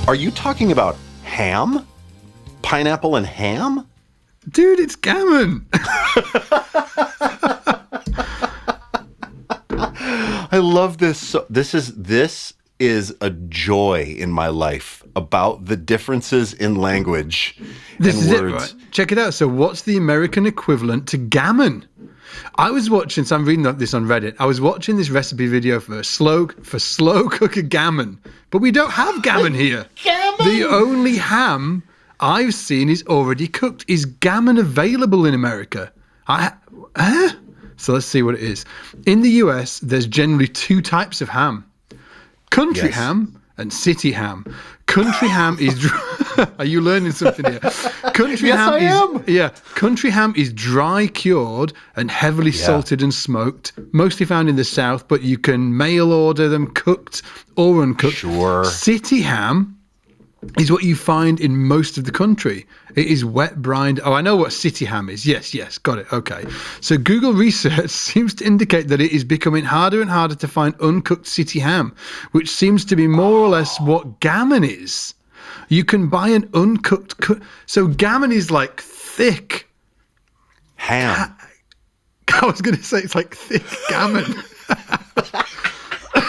Are you talking about ham? Pineapple and ham? Dude, it's gammon. I love this. So, this is a joy in my life about the differences in language This and is words. it, right? Check it out. So what's the American equivalent to gammon? I was watching, so I'm reading this on Reddit. I was watching this recipe video for slow cooker gammon, but we don't have gammon here. Gammon? The only ham I've seen is already cooked. Is gammon available in America? So let's see what it is. In the US, there's generally two types of ham. Country Yes. ham and city ham. Country ham is... Are you learning something here? Country Yes, ham I is, am. Yeah, country ham is dry cured and heavily salted and smoked, mostly found in the South, but you can mail order them cooked or uncooked. Sure. City ham is what you find in most of the country. It is wet brined. Oh, I know what city ham is. Yes, got it. Okay. So Google research seems to indicate that it is becoming harder and harder to find uncooked city ham, which seems to be more or less what gammon is. You can buy an uncooked... So gammon is like thick. Ham. I was going to say it's like thick gammon.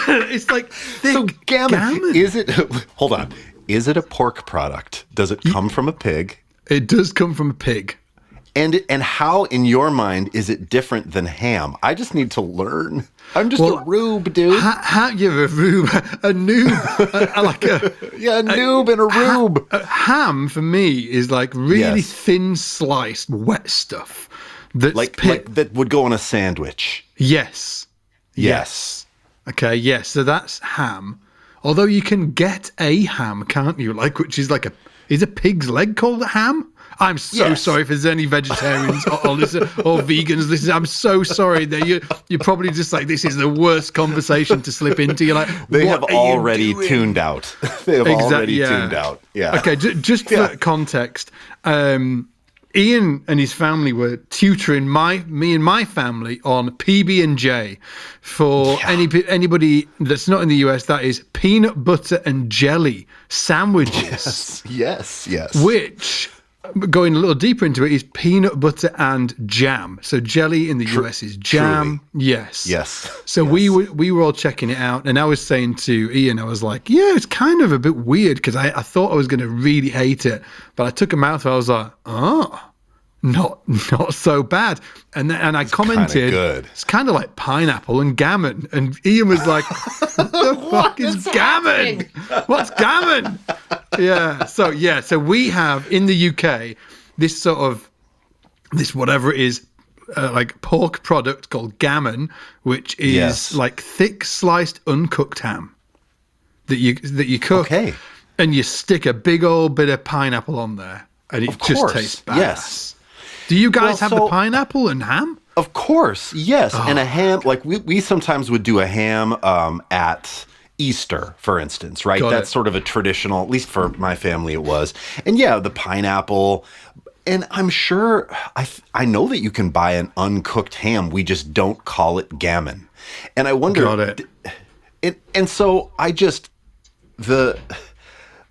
It's like thick So gammon. is it... Hold on. Is it a pork product? Does it come from a pig? It does come from a pig. And how, in your mind, is it different than ham? I just need to learn. I'm just a rube, dude. You're a rube, a noob, like a noob and a rube. ham for me is like really Yes. thin sliced wet stuff. That's like that would go on a sandwich. Yes. Okay. Yes. So that's ham. Although you can get a ham, can't you? Like, which is like is a pig's leg called a ham? I'm so sorry if there's any vegetarians or vegans listening. I'm so sorry that you're probably just like, this is the worst conversation to slip into. You're like, They what have are you already doing? tuned out. They have already tuned out. Yeah. Okay, just for context, Ian and his family were tutoring me and my family on PB&J for anybody that's not in the US. That is peanut butter and jelly sandwiches. Yes. Which, going a little deeper into it, is peanut butter and jam. So jelly in the US is jam. Truly. Yes. So we were all checking it out, and I was saying to Ian, I was like, yeah, it's kind of a bit weird because I thought I was going to really hate it, but I took a mouthful. I was like, not so bad. And I commented, good. It's kind of like pineapple and gammon. And Ian was like, what the fuck is gammon? What's gammon? So we have in the UK this whatever it is, like pork product called gammon, which is like thick sliced uncooked ham that you cook. Okay. And you stick a big old bit of pineapple on there, and it just tastes badass. Yes. Do you guys have the pineapple and ham? Of course, yes. And a ham, like we sometimes would do a ham at Easter, for instance, right? That's sort of a traditional, at least for my family it was. And yeah, the pineapple. And I'm sure, I know that you can buy an uncooked ham. We just don't call it gammon. And I wonder. Got it. And so I just, the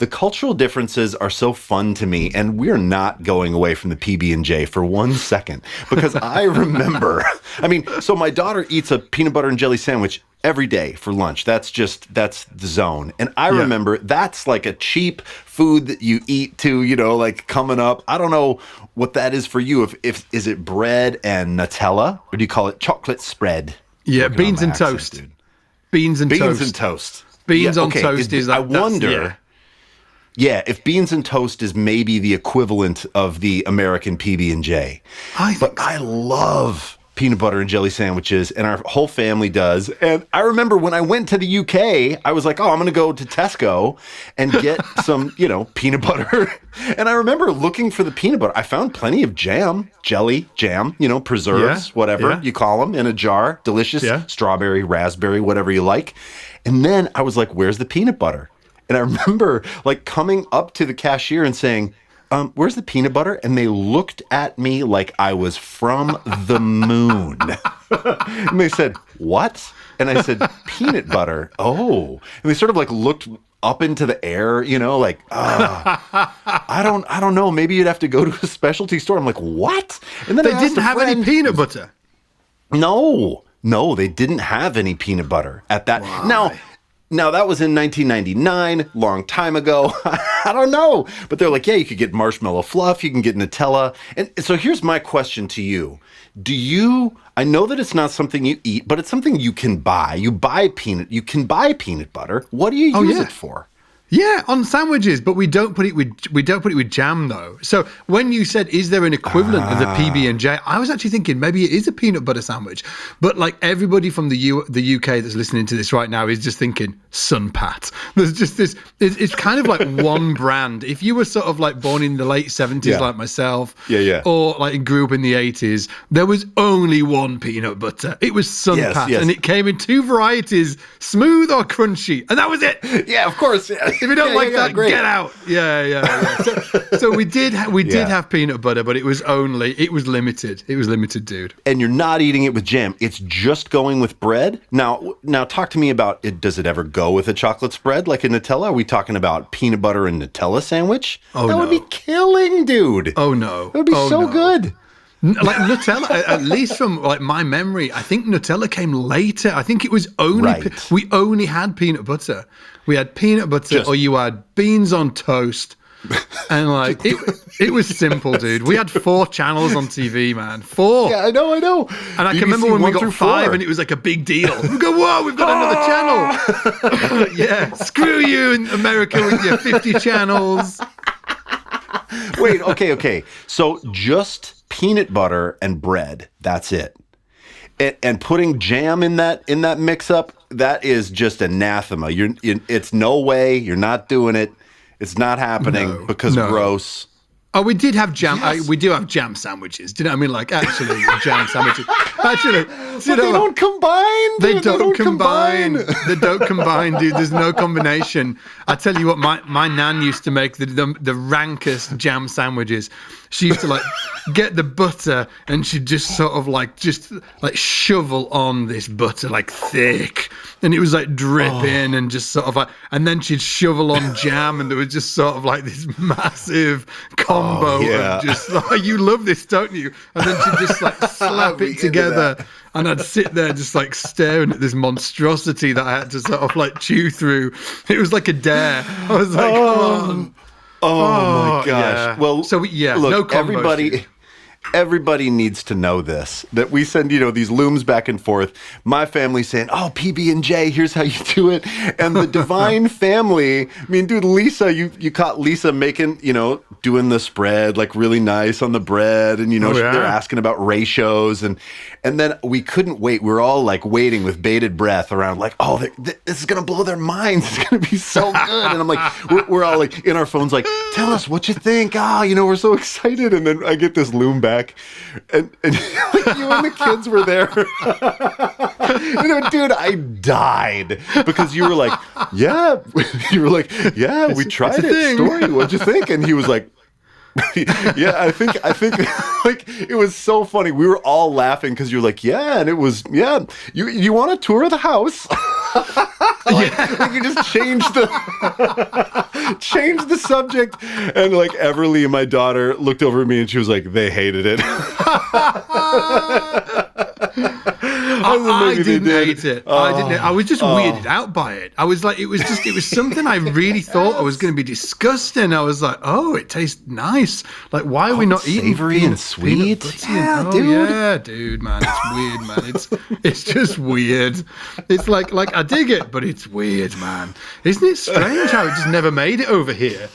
cultural differences are so fun to me, and we're not going away from the PB&J for 1 second, because I remember, so my daughter eats a peanut butter and jelly sandwich every day for lunch. That's the zone. And I remember that's like a cheap food that you eat too, like coming up. I don't know what that is for you. If is it bread and Nutella, or do you call it chocolate spread? Yeah, beans and toast. Dude. Beans and toast. Beans on toast is like, I wonder. Yeah, if beans and toast is maybe the equivalent of the American PB&J. I love peanut butter and jelly sandwiches, and our whole family does. And I remember when I went to the UK, I was like, I'm going to go to Tesco and get some, peanut butter. And I remember looking for the peanut butter. I found plenty of jam, jelly, jam, preserves, whatever you call them, in a jar. Delicious, strawberry, raspberry, whatever you like. And then I was like, where's the peanut butter? And I remember like coming up to the cashier and saying, where's the peanut butter? And they looked at me like I was from the moon. And they said, what? And I said, peanut butter. Oh. And they sort of like looked up into the air, you know, like, I don't know. Maybe you'd have to go to a specialty store. I'm like, what? And then they didn't have any peanut butter. No, they didn't have any peanut butter at that. Why? Now that was in 1999, long time ago. I don't know. But they're like, yeah, you could get marshmallow fluff, you can get Nutella. And so here's my question to you. I know that it's not something you eat, but it's something you can buy. You can buy peanut butter. What do you use it for? Yeah, on sandwiches, but we don't put it with jam though. So when you said, "Is there an equivalent of the PB&J?" I was actually thinking maybe it is a peanut butter sandwich. But like everybody from the UK that's listening to this right now is just thinking Sunpat. There's just this. It's kind of like one brand. If you were sort of like born in the late 70s, like myself, or like grew up in the 80s, there was only one peanut butter. It was Sunpat, and it came in two varieties: smooth or crunchy, and that was it. Yeah, of course. If you don't like that, great. Get out. Yeah. So we did have peanut butter, but it was limited. It was limited, dude. And you're not eating it with jam. It's just going with bread. Now talk to me about it. Does it ever go with a chocolate spread like a Nutella? Are we talking about peanut butter and Nutella sandwich? That would be killing, dude. Oh no. It would be so good. Like Nutella, at least from like my memory, I think Nutella came later. I think it was we only had peanut butter. We had peanut butter, or you had beans on toast, and like it was simple, dude. We had 4 channels on TV, man. 4. Yeah, I know. And I can remember when we got 5, and it was like a big deal. We go, whoa, we've got another channel. Yeah, screw you in America with your 50 channels. Wait, okay. So just peanut butter and bread. That's it. And putting jam in that mix up, that is just anathema. It's no way. You're not doing it. It's not happening because gross. Oh, we did have jam. Yes. We do have jam sandwiches. Do you know what I mean? Like actually jam sandwiches. Actually, but they don't combine. They don't combine. They don't combine, dude. There's no combination. I tell you what, my nan used to make the rankest jam sandwiches. She used to like get the butter and she'd just sort of like shovel on this butter like thick, and it was like dripping and just sort of like, and then she'd shovel on jam, and there was just sort of like this massive combo of just like, you love this, don't you? And then she'd just like slap it together, and I'd sit there just like staring at this monstrosity that I had to sort of like chew through. It was like a dare. I was like, come on. Oh my gosh. Yeah. Well, so look, no combos, everybody needs to know this, that we send, these looms back and forth. My family saying, oh, PB&J, here's how you do it. And the Divine family, I mean, dude, Lisa, you caught Lisa making, doing the spread, like really nice on the bread. And, they're asking about ratios. And then we couldn't wait. We were all like waiting with bated breath around like, oh, this is going to blow their minds. It's going to be so good. And I'm like, we're all like in our phones, like, tell us what you think. We're so excited. And then I get this loom back and like, you and the kids were there. Dude, I died because you were like, yeah, we tried it. Story, what'd you think? And he was like, yeah, I think like it was so funny. We were all laughing because you're like, yeah, and it was, yeah. You want a tour of the house? like you just changed the subject, and like Everly, my daughter, looked over at me and she was like, they hated it. I didn't hate it. I was just weirded out by it. I was like, it was something I really thought I was going to be disgusting. I was like, oh, it tastes nice. Like, why are we not eating savory and sweet? Yeah, dude. Yeah, dude, man, it's weird, man. It's just weird. It's like I dig it, but it's weird, man. Isn't it strange how it just never made it over here?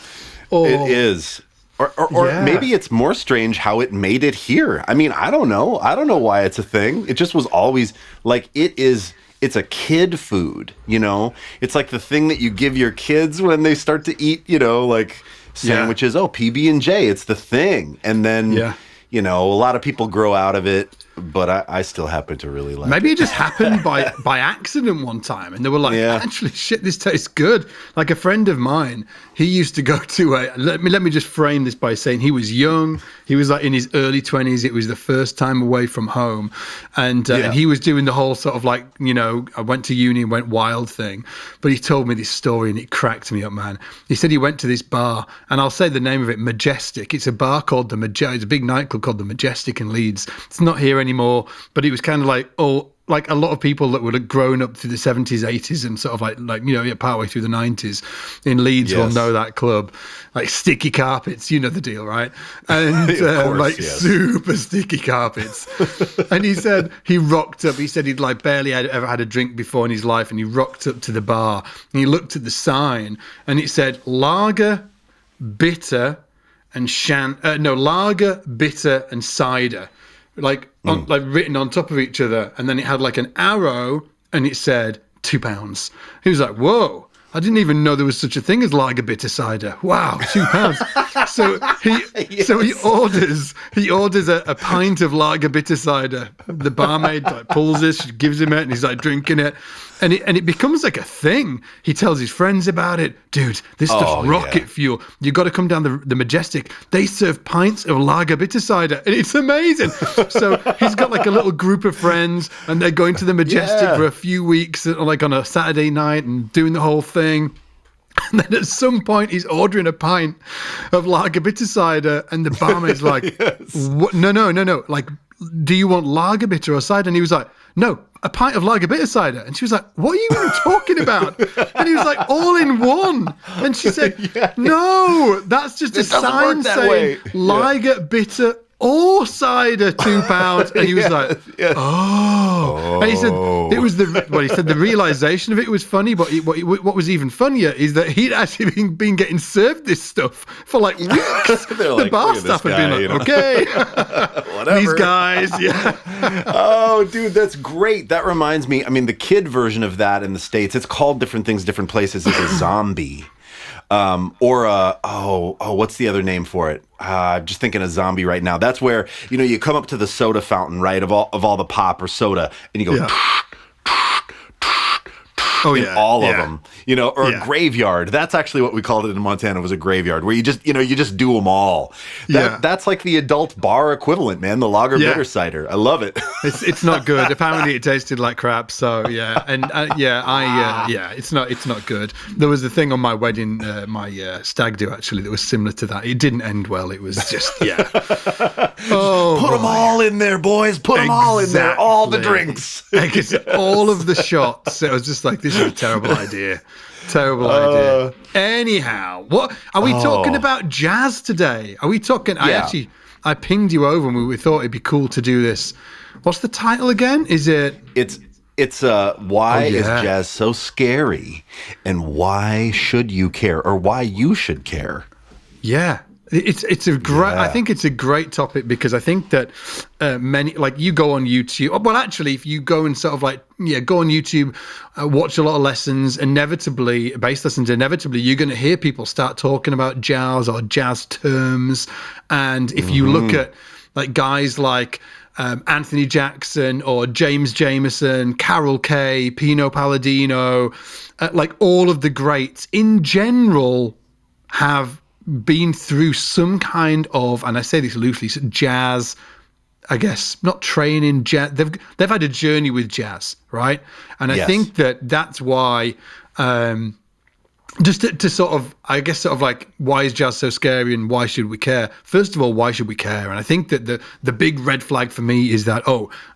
It is. Or maybe it's more strange how it made it here. I mean, I don't know. I don't know why it's a thing. It just was always like it's a kid food, It's like the thing that you give your kids when they start to eat, like sandwiches. Oh, PB&J, it's the thing. And then, a lot of people grow out of it. but I still happen to really like Maybe it just happened by accident one time, and they were like, actually, shit, this tastes good. Like a friend of mine, he used to go to let me just frame this by saying he was young. He was like in his early 20s. It was the first time away from home. And he was doing the whole sort of like, I went to uni and went wild thing. But he told me this story and it cracked me up, man. He said he went to this bar, and I'll say the name of it, Majestic. It's a bar called it's a big nightclub called the Majestic in Leeds. It's not here anymore, but it was kind of like like a lot of people that would have grown up through the 70s, 80s, and sort of partway through the 90s in Leeds will know that club. Like sticky carpets, you know the deal, right? And super sticky carpets. And he said he rocked up. He said he'd like barely ever had a drink before in his life, and he rocked up to the bar and he looked at the sign and it said lager, bitter, and lager, bitter, and cider. Like written on top of each other, and then it had like an arrow and it said £2. He was like, whoa, I didn't even know there was such a thing as lager bitter cider. Wow, £2. So he orders a pint of lager bitter cider. The barmaid like pulls this, she gives him it, and he's like drinking it. And it becomes like a thing. He tells his friends about it. Dude, this stuff's rocket fuel. You got to come down the Majestic. They serve pints of lager bitter cider, and it's amazing. So he's got like a little group of friends, and they're going to the Majestic for a few weeks, like on a Saturday night, and doing the whole thing. And then at some point, he's ordering a pint of lager bitter cider, and the barmaid's like, what? No. Like, do you want lager bitter or cider? And he was like, no, a pint of lager bitter cider. And she was like, what are you even talking about? And he was like, all in one. And she said, no, that's just a sign saying lager bitter or cider, £2. And he was like, oh. And he said it was the realization of it was funny, but what was even funnier is that he'd actually been getting served this stuff for like weeks. The bar staff had been like, okay, whatever. These guys, Oh, dude, that's great. That reminds me, I mean, the kid version of that in the States, it's called different things, different places, is a zombie. What's the other name for it? I'm just thinking of zombie right now. That's where, you come up to the soda fountain, right, of all the pop or soda, and you go, all of them, a graveyard. That's actually what we called it in Montana, was a graveyard, where you just do them all. That's like the adult bar equivalent, man, the lager bitter cider. I love it. It's not good. Apparently it tasted like crap. So it's not good. There was a thing on my wedding, my stag do actually, that was similar to that. It didn't end well. It was just, put them all in there, boys. Put them all in there. All the drinks. All of the shots. It was just like, this is a terrible idea. Terrible idea. Anyhow, what are we talking about? Jazz today? Are we talking? I pinged you over, and we thought it'd be cool to do this. What's the title again? Is it? It's why is jazz so scary, and why should you care, or why you should care? Yeah. It's a great. I think it's a great topic, because I think that many, like, you go on YouTube. Well, actually, if you go and sort of go on YouTube, watch a lot of lessons. Bass lessons. Inevitably, you're going to hear people start talking about jazz or jazz terms. And if you look at like guys like Anthony Jackson or James Jamerson, Carol Kay, Pino Palladino, like all of the greats in general have been through some kind of, and I say this loosely, jazz, I guess, not training, jazz. They've had a journey with jazz, right? And I think that's why, just to sort of, I guess, sort of like, why is jazz so scary and why should we care? First of all, why should we care? And I think that the big red flag for me is that,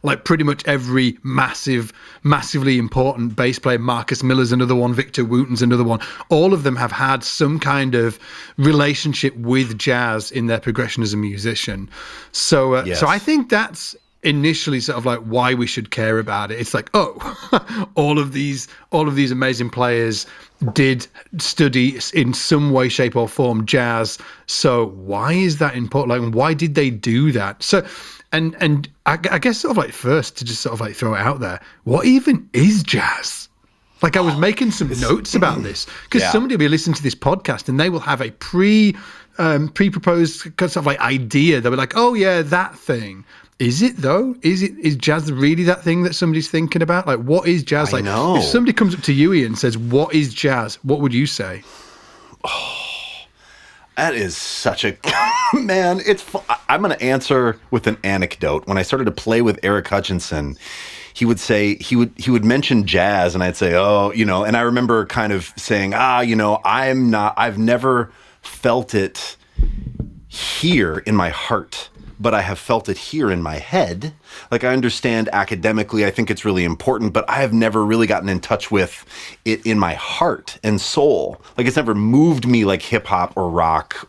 like pretty much every massively important bass player, Marcus Miller's another one, Victor Wooten's another one, all of them have had some kind of relationship with jazz in their progression as a musician. So I think that's initially sort of like why we should care about it. It's like, all of these amazing players did study in some way, shape or form jazz. So why is that important? Like, why did they do that? So, and I guess sort of like first to just sort of like throw it out there, what even is jazz? Like, I was making some notes about this, because somebody will be listening to this podcast and they will have a pre-proposed sort of like idea. They were like, oh yeah, that thing. Is it though? Is jazz really that thing that somebody's thinking about? Like, what is jazz? Like, if somebody comes up to you, Ian, and says, "What is jazz?" What would you say? That is such a man. I'm going to answer with an anecdote. When I started to play with Eric Hutchinson, he would say he would mention jazz, and I'd say, oh, and I remember kind of saying, I've never felt it here in my heart, but I have felt it here in my head. Like, I understand academically, I think it's really important, but I have never really gotten in touch with it in my heart and soul. Like, it's never moved me like hip hop or rock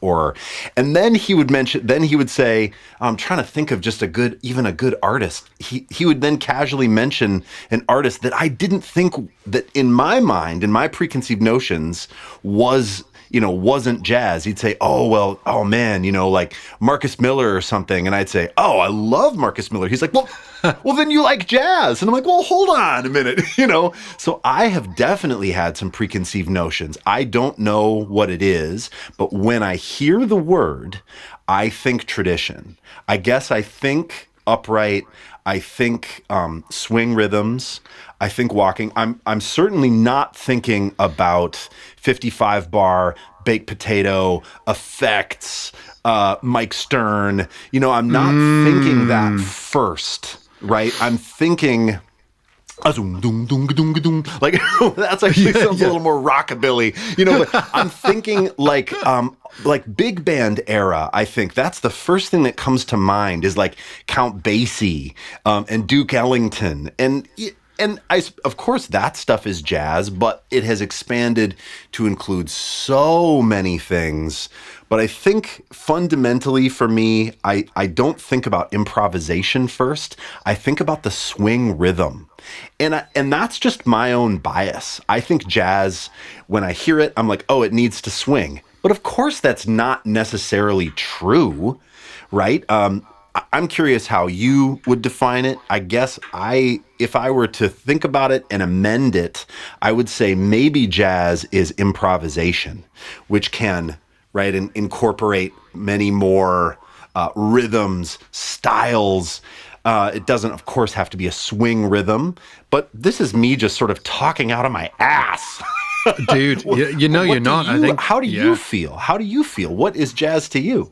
and then he would say, I'm trying to think of just a good artist. He would then casually mention an artist that I didn't think that in my mind, in my preconceived notions wasn't jazz. He'd say, oh man, like Marcus Miller or something. And I'd say, oh, I love Marcus Miller. He's like, well, then you like jazz. And I'm like, well, hold on a minute, So I have definitely had some preconceived notions. I don't know what it is, but when I hear the word, I think tradition. I guess I think upright. I think swing rhythms. I think walking. I'm certainly not thinking about 55 bar, baked potato, effects, Mike Stern. I'm not thinking that first, right? I'm thinking like that's actually sounds a little more rockabilly, but I'm thinking like big band era. I think that's the first thing that comes to mind is like Count Basie and Duke Ellington and of course that stuff is jazz, but it has expanded to include so many things. But I think fundamentally for me, I don't think about improvisation first. I think about the swing rhythm. And that's just my own bias. I think jazz, when I hear it, I'm like, oh, it needs to swing. But of course that's not necessarily true, right? I'm curious how you would define it. I guess if I were to think about it and amend it, I would say maybe jazz is improvisation, which can, right, and incorporate many more rhythms, styles. It doesn't, of course, have to be a swing rhythm, but this is me just sort of talking out of my ass. Dude, you're not. I think. How do you feel? How do you feel? What is jazz to you?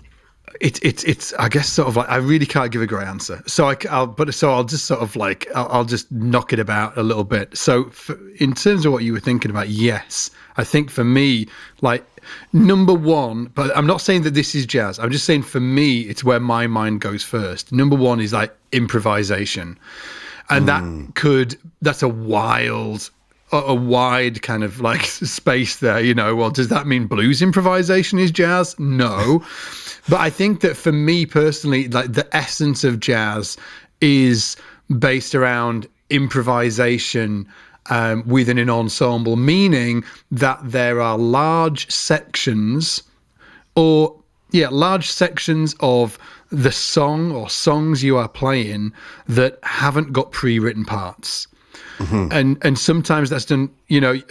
It's I guess sort of like I really can't give a great answer. I'll just sort of like I'll just knock it about a little bit. So in terms of what you were thinking about, yes, I think for me, like number one, but I'm not saying that this is jazz. I'm just saying for me, it's where my mind goes first. Number one is like improvisation, and that's a wide kind of like space there, Well, does that mean blues improvisation is jazz? No. But I think that for me personally, like the essence of jazz is based around improvisation within an ensemble, meaning that there are large sections of the song or songs you are playing that haven't got pre-written parts. Mm-hmm. And sometimes that's done,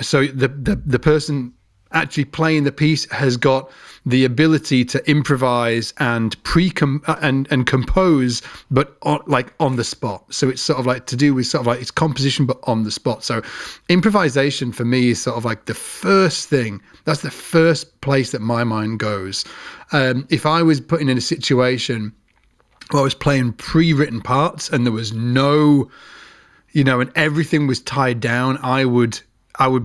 so the person actually playing the piece has got the ability to improvise and and compose, but on the spot. So it's sort of like to do with sort of like it's composition, but on the spot. So improvisation for me is sort of like the first thing. That's the first place that my mind goes. If I was put in a situation where I was playing pre-written parts and there was no, and everything was tied down, I would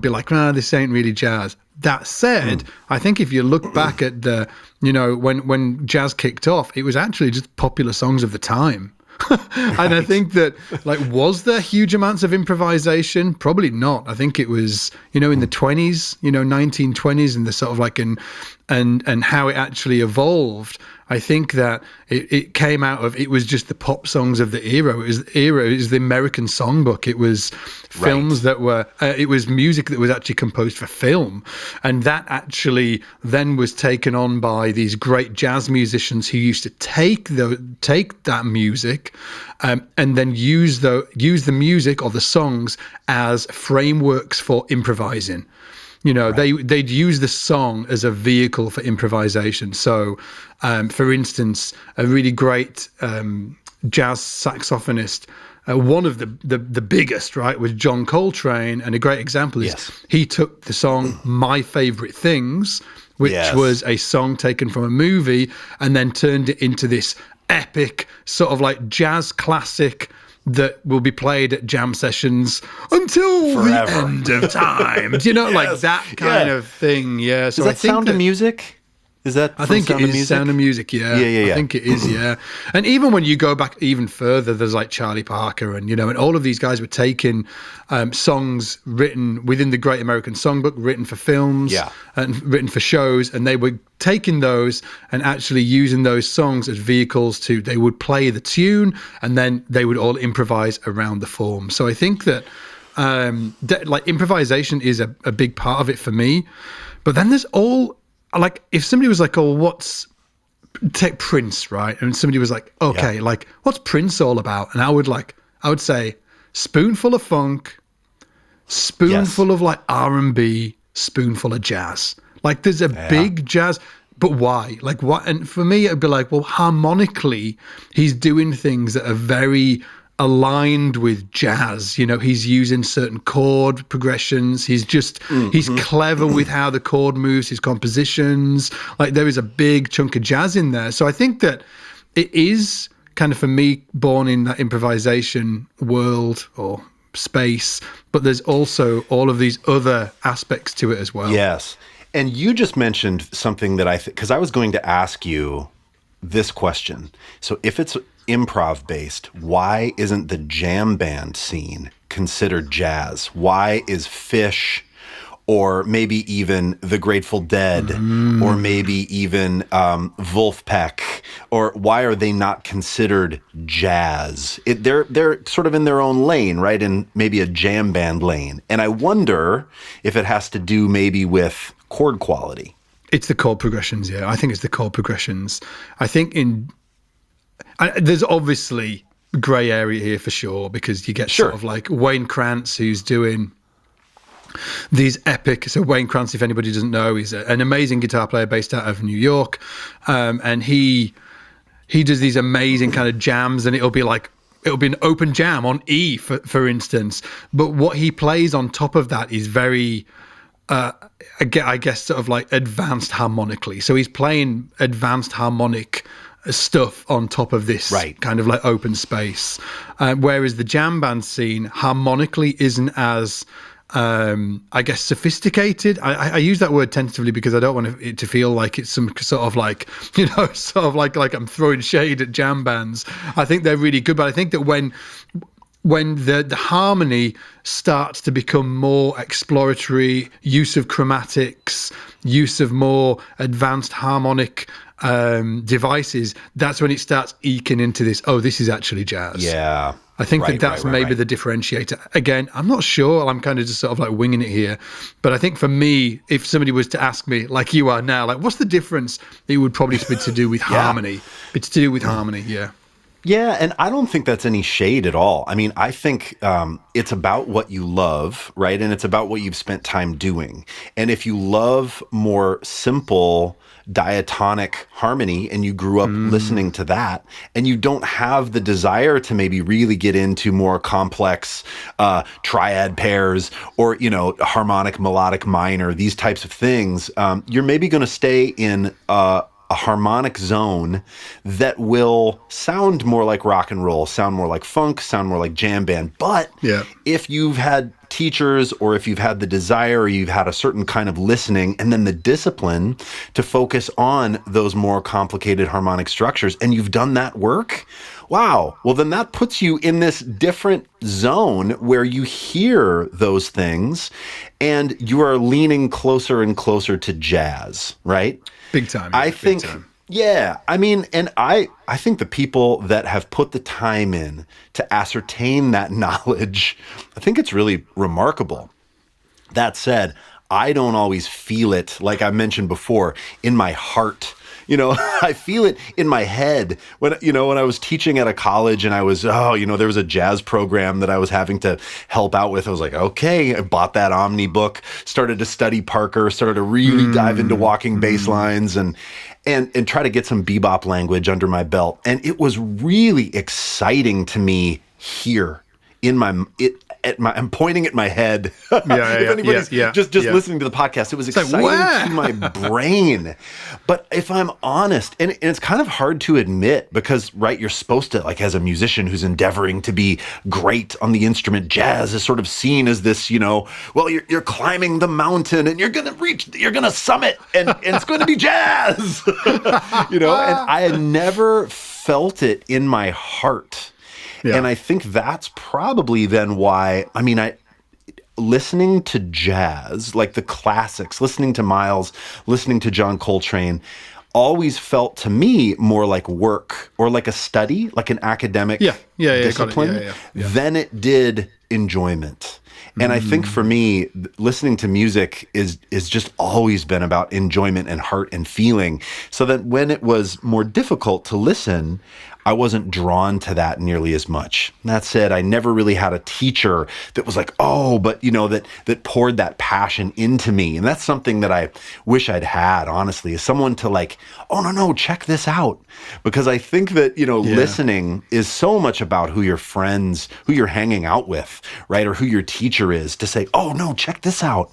be like, this ain't really jazz. That said, I think if you look back at the, when jazz kicked off, it was actually just popular songs of the time. And I think that, like, was there huge amounts of improvisation? Probably not. I think it was, in the 20s, 1920s, and the sort of like, and how it actually evolved. I think that it came out of, it was just the pop songs of the era. It was the American songbook. It was films that were, it was music that was actually composed for film. And that actually then was taken on by these great jazz musicians who used to take that music and then use the music or the songs as frameworks for improvising. They'd use the song as a vehicle for improvisation. So, for instance, a really great jazz saxophonist. One of the biggest, right, was John Coltrane, and a great example is he took the song "My Favorite Things," which was a song taken from a movie, and then turned it into this epic sort of like jazz classic that will be played at jam sessions until forever. The end of time. Do you know, like that kind of thing? Yeah. So is that Sound of Music? Is that I think it is Sound of Music, yeah. I think it is, yeah. And even when you go back even further, there's like Charlie Parker and, and all of these guys were taking songs written within the Great American Songbook, written for films and written for shows, and they were taking those and actually using those songs as vehicles they would play the tune and then they would all improvise around the form. So I think that like improvisation is a big part of it for me. But then there's all... Like if somebody was like, "Oh, take Prince, right?" And somebody was like, "Okay, like what's Prince all about?" And I would say, spoonful of funk, spoonful of like R&B, spoonful of jazz. Like there's a big jazz, but why? Like what? And for me, it'd be like, well, harmonically, he's doing things that are very aligned with jazz. He's using certain chord progressions. He's just he's clever with how the chord moves, his compositions. Like there is a big chunk of jazz in there. So I think that it is kind of, for me, born in that improvisation world or space, but there's also all of these other aspects to it as well. Yes. And you just mentioned something that because I was going to ask you this question. So if it's improv based, why isn't the jam band scene considered jazz? Why is Fish, or maybe even the Grateful Dead, or maybe even Wolfpack, or why are they not considered jazz? They're sort of in their own lane, right? In maybe a jam band lane. And I wonder if it has to do maybe with chord quality. It's the chord progressions, yeah. I think it's the chord progressions. I think there's obviously grey area here for sure, because you get sort of like Wayne Krantz, who's doing these epic... So Wayne Krantz, if anybody doesn't know, he's an amazing guitar player based out of New York. And he does these amazing kind of jams, and it'll be an open jam on E, for instance. But what he plays on top of that is very... I guess sort of like advanced harmonically. So he's playing advanced harmonic stuff on top of this kind of like open space. Whereas the jam band scene harmonically isn't as, I guess, sophisticated. I use that word tentatively because I don't want it to feel like it's some sort of like, sort of like I'm throwing shade at jam bands. I think they're really good, but I think that when the harmony starts to become more exploratory, use of chromatics, use of more advanced harmonic devices, that's when it starts eking into this, this is actually jazz. Yeah. I think that's maybe the differentiator. Again, I'm not sure. I'm kind of just sort of like winging it here. But I think for me, if somebody was to ask me, like you are now, like, what's the difference? It would probably be to do with harmony. It's to do with harmony, yeah. Yeah, and I don't think that's any shade at all. I mean, I think it's about what you love, right? And it's about what you've spent time doing. And if you love more simple diatonic harmony and you grew up listening to that, and you don't have the desire to maybe really get into more complex triad pairs or, harmonic, melodic, minor, these types of things, you're maybe going to stay in a harmonic zone that will sound more like rock and roll, sound more like funk, sound more like jam band. But if you've had teachers, or if you've had the desire, or you've had a certain kind of listening and then the discipline to focus on those more complicated harmonic structures, and you've done that work, wow, well then that puts you in this different zone where you hear those things and you are leaning closer and closer to jazz, right? Big time. I think, yeah. I mean, and I think the people that have put the time in to ascertain that knowledge, I think it's really remarkable. That said, I don't always feel it, like I mentioned before, in my heart. I feel it in my head when I was teaching at a college and I was, there was a jazz program that I was having to help out with. I was like, okay, I bought that Omni book, started to study Parker, started to really dive into walking bass lines. and try to get some bebop language under my belt. And it was really exciting to me here in I'm pointing at my head. If anybody's just listening to the podcast, it was exciting to my brain. But if I'm honest, and it's kind of hard to admit because, right, you're supposed to, like, as a musician who's endeavoring to be great on the instrument, jazz is sort of seen as this, well, you're climbing the mountain and you're going to summit and it's going to be jazz, and I had never felt it in my heart. Yeah. And I think that's probably then why, listening to jazz, like the classics, listening to Miles, listening to John Coltrane, always felt to me more like work or like a study, like an academic discipline, than it did enjoyment. And I think for me, listening to music is just always been about enjoyment and heart and feeling. So that when it was more difficult to listen, I wasn't drawn to that nearly as much. That said, I never really had a teacher that was like, that poured that passion into me. And that's something that I wish I'd had, honestly, is someone to like, no, check this out. Because I think that, listening is so much about who your friends, who you're hanging out with, right? Or who your teacher is to say, no, check this out.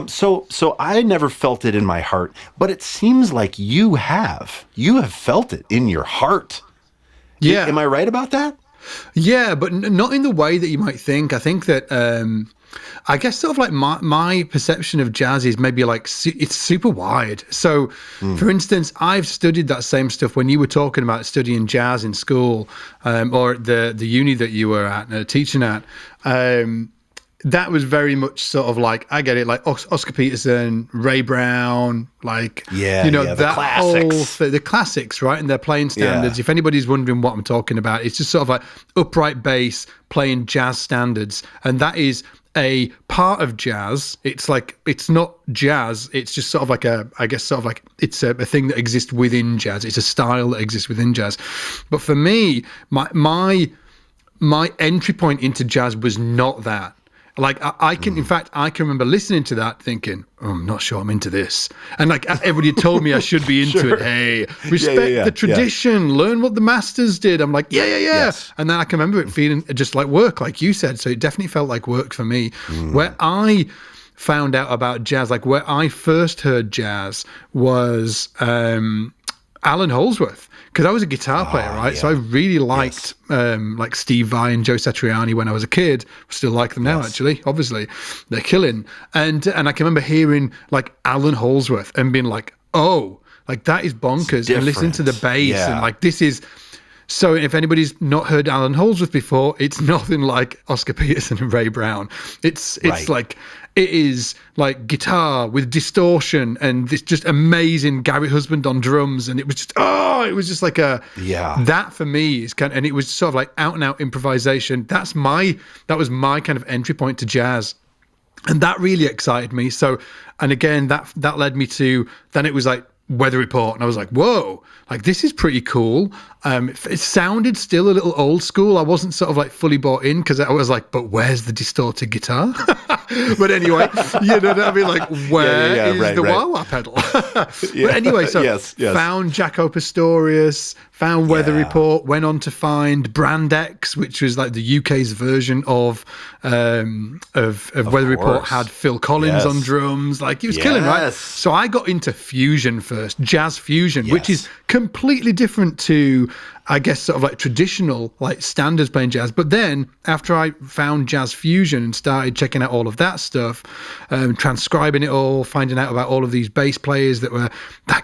So I never felt it in my heart, but it seems like you have felt it in your heart. Yeah. Am I right about that? Yeah, but not in the way that you might think. I think that, I guess sort of like my perception of jazz is maybe like it's super wide. So, for instance, I've studied that same stuff when you were talking about studying jazz in school or the uni that you were at, teaching at. That was very much sort of like, I get it, like Oscar Peterson, Ray Brown, like, the that classics. the classics, right? And their playing standards. If anybody's wondering what I'm talking about, it's just sort of like upright bass playing jazz standards. And that is a part of jazz. It's like, it's not jazz. It's just sort of like it's a thing that exists within jazz. It's a style that exists within jazz. But for me, my entry point into jazz was not that. Like I can remember listening to that thinking, I'm not sure I'm into this. And like everybody told me I should be into it. Hey, respect the tradition, learn what the masters did. I'm like, Yes. And then I can remember it feeling just like work, like you said. So it definitely felt like work for me. Where I found out about jazz, like where I first heard jazz was Alan Holdsworth. Because I was a guitar player, right? Yeah. So I really liked like Steve Vai and Joe Satriani when I was a kid. I still like them now, actually. Obviously, they're killing. And I can remember hearing like Alan Holdsworth and being like, oh, like that is bonkers. And listening to the bass and like this is. So if anybody's not heard Alan Holdsworth before, it's nothing like Oscar Peterson and Ray Brown. It's like, it is like guitar with distortion and this just amazing Gary Husband on drums. And it was just like that for me is kind of, and it was sort of like out and out improvisation. That was my kind of entry point to jazz. And that really excited me. So, and again, that led me to, then it was like Weather Report. And I was like, whoa, like this is pretty cool. It sounded still a little old school. I wasn't sort of like fully bought in because I was like, but where's the distorted guitar? But anyway, you know what I mean? Like, where is the wah-wah pedal? But anyway, so found Jaco Pastorius, found Weather Report, went on to find Brand X, which was like the UK's version of Weather Report, had Phil Collins on drums. Like, he was killing, right? So I got into fusion first, jazz fusion, which is completely different to, I guess, sort of like traditional, like standards playing jazz. But then after I found jazz fusion and started checking out all of that stuff, transcribing it all, finding out about all of these bass players that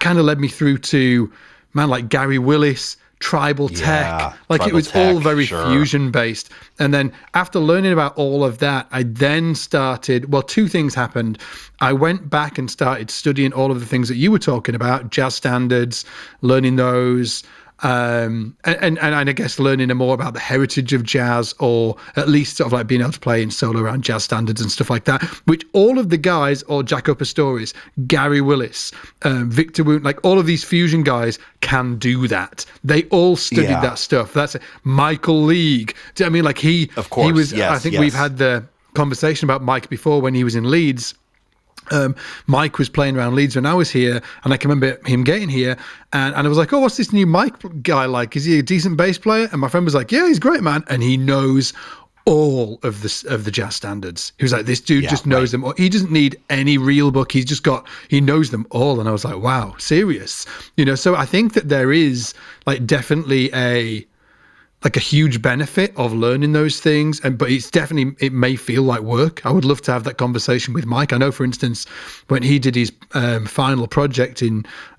kind of led me through to, man, like Gary Willis, Tribal Tech. Like it was all very fusion based. And then after learning about all of that, I then started, well, two things happened. I went back and started studying all of the things that you were talking about, jazz standards, learning those, and I guess learning more about the heritage of jazz, or at least sort of like being able to play in solo around jazz standards and stuff like that, which all of the guys, or Jaco Pastorius, Gary Willis, Victor Woon, like all of these fusion guys can do that. They all studied that stuff. That's Michael League. Do you know what I mean? Like he was, I think we've had the conversation about Mike before when he was in Leeds. Mike was playing around Leeds when I was here, and I can remember him getting here, and I was like, oh, what's this new Mike guy like? Is he a decent bass player? And my friend was like, yeah, he's great, man. And he knows all of the jazz standards. He was like, this dude just knows them all. He doesn't need any real book. He knows them all. And I was like, wow, serious. So I think that there is like definitely a huge benefit of learning those things, but it may feel like work. I would love to have that conversation with Mike. I know, for instance, when he did his final project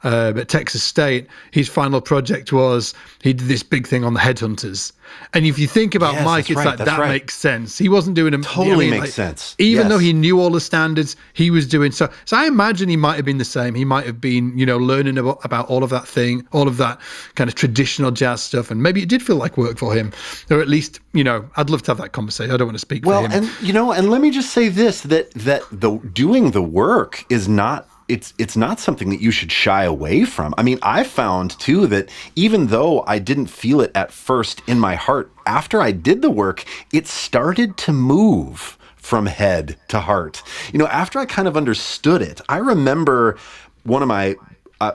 at Texas State, his final project was he did this big thing on the Headhunters. And if you think about Mike, it's that makes sense. He wasn't doing makes sense. Even though he knew all the standards, he was doing so. So I imagine he might have been the same. He might have been, learning about all of that thing, all of that kind of traditional jazz stuff, and maybe it did feel like work for him, or at least, I'd love to have that conversation. I don't want to speak for him. And let me just say this: that the doing the work is not. It's not something that you should shy away from. I mean, I found too that even though I didn't feel it at first in my heart, after I did the work, it started to move from head to heart. After I kind of understood it, I remember I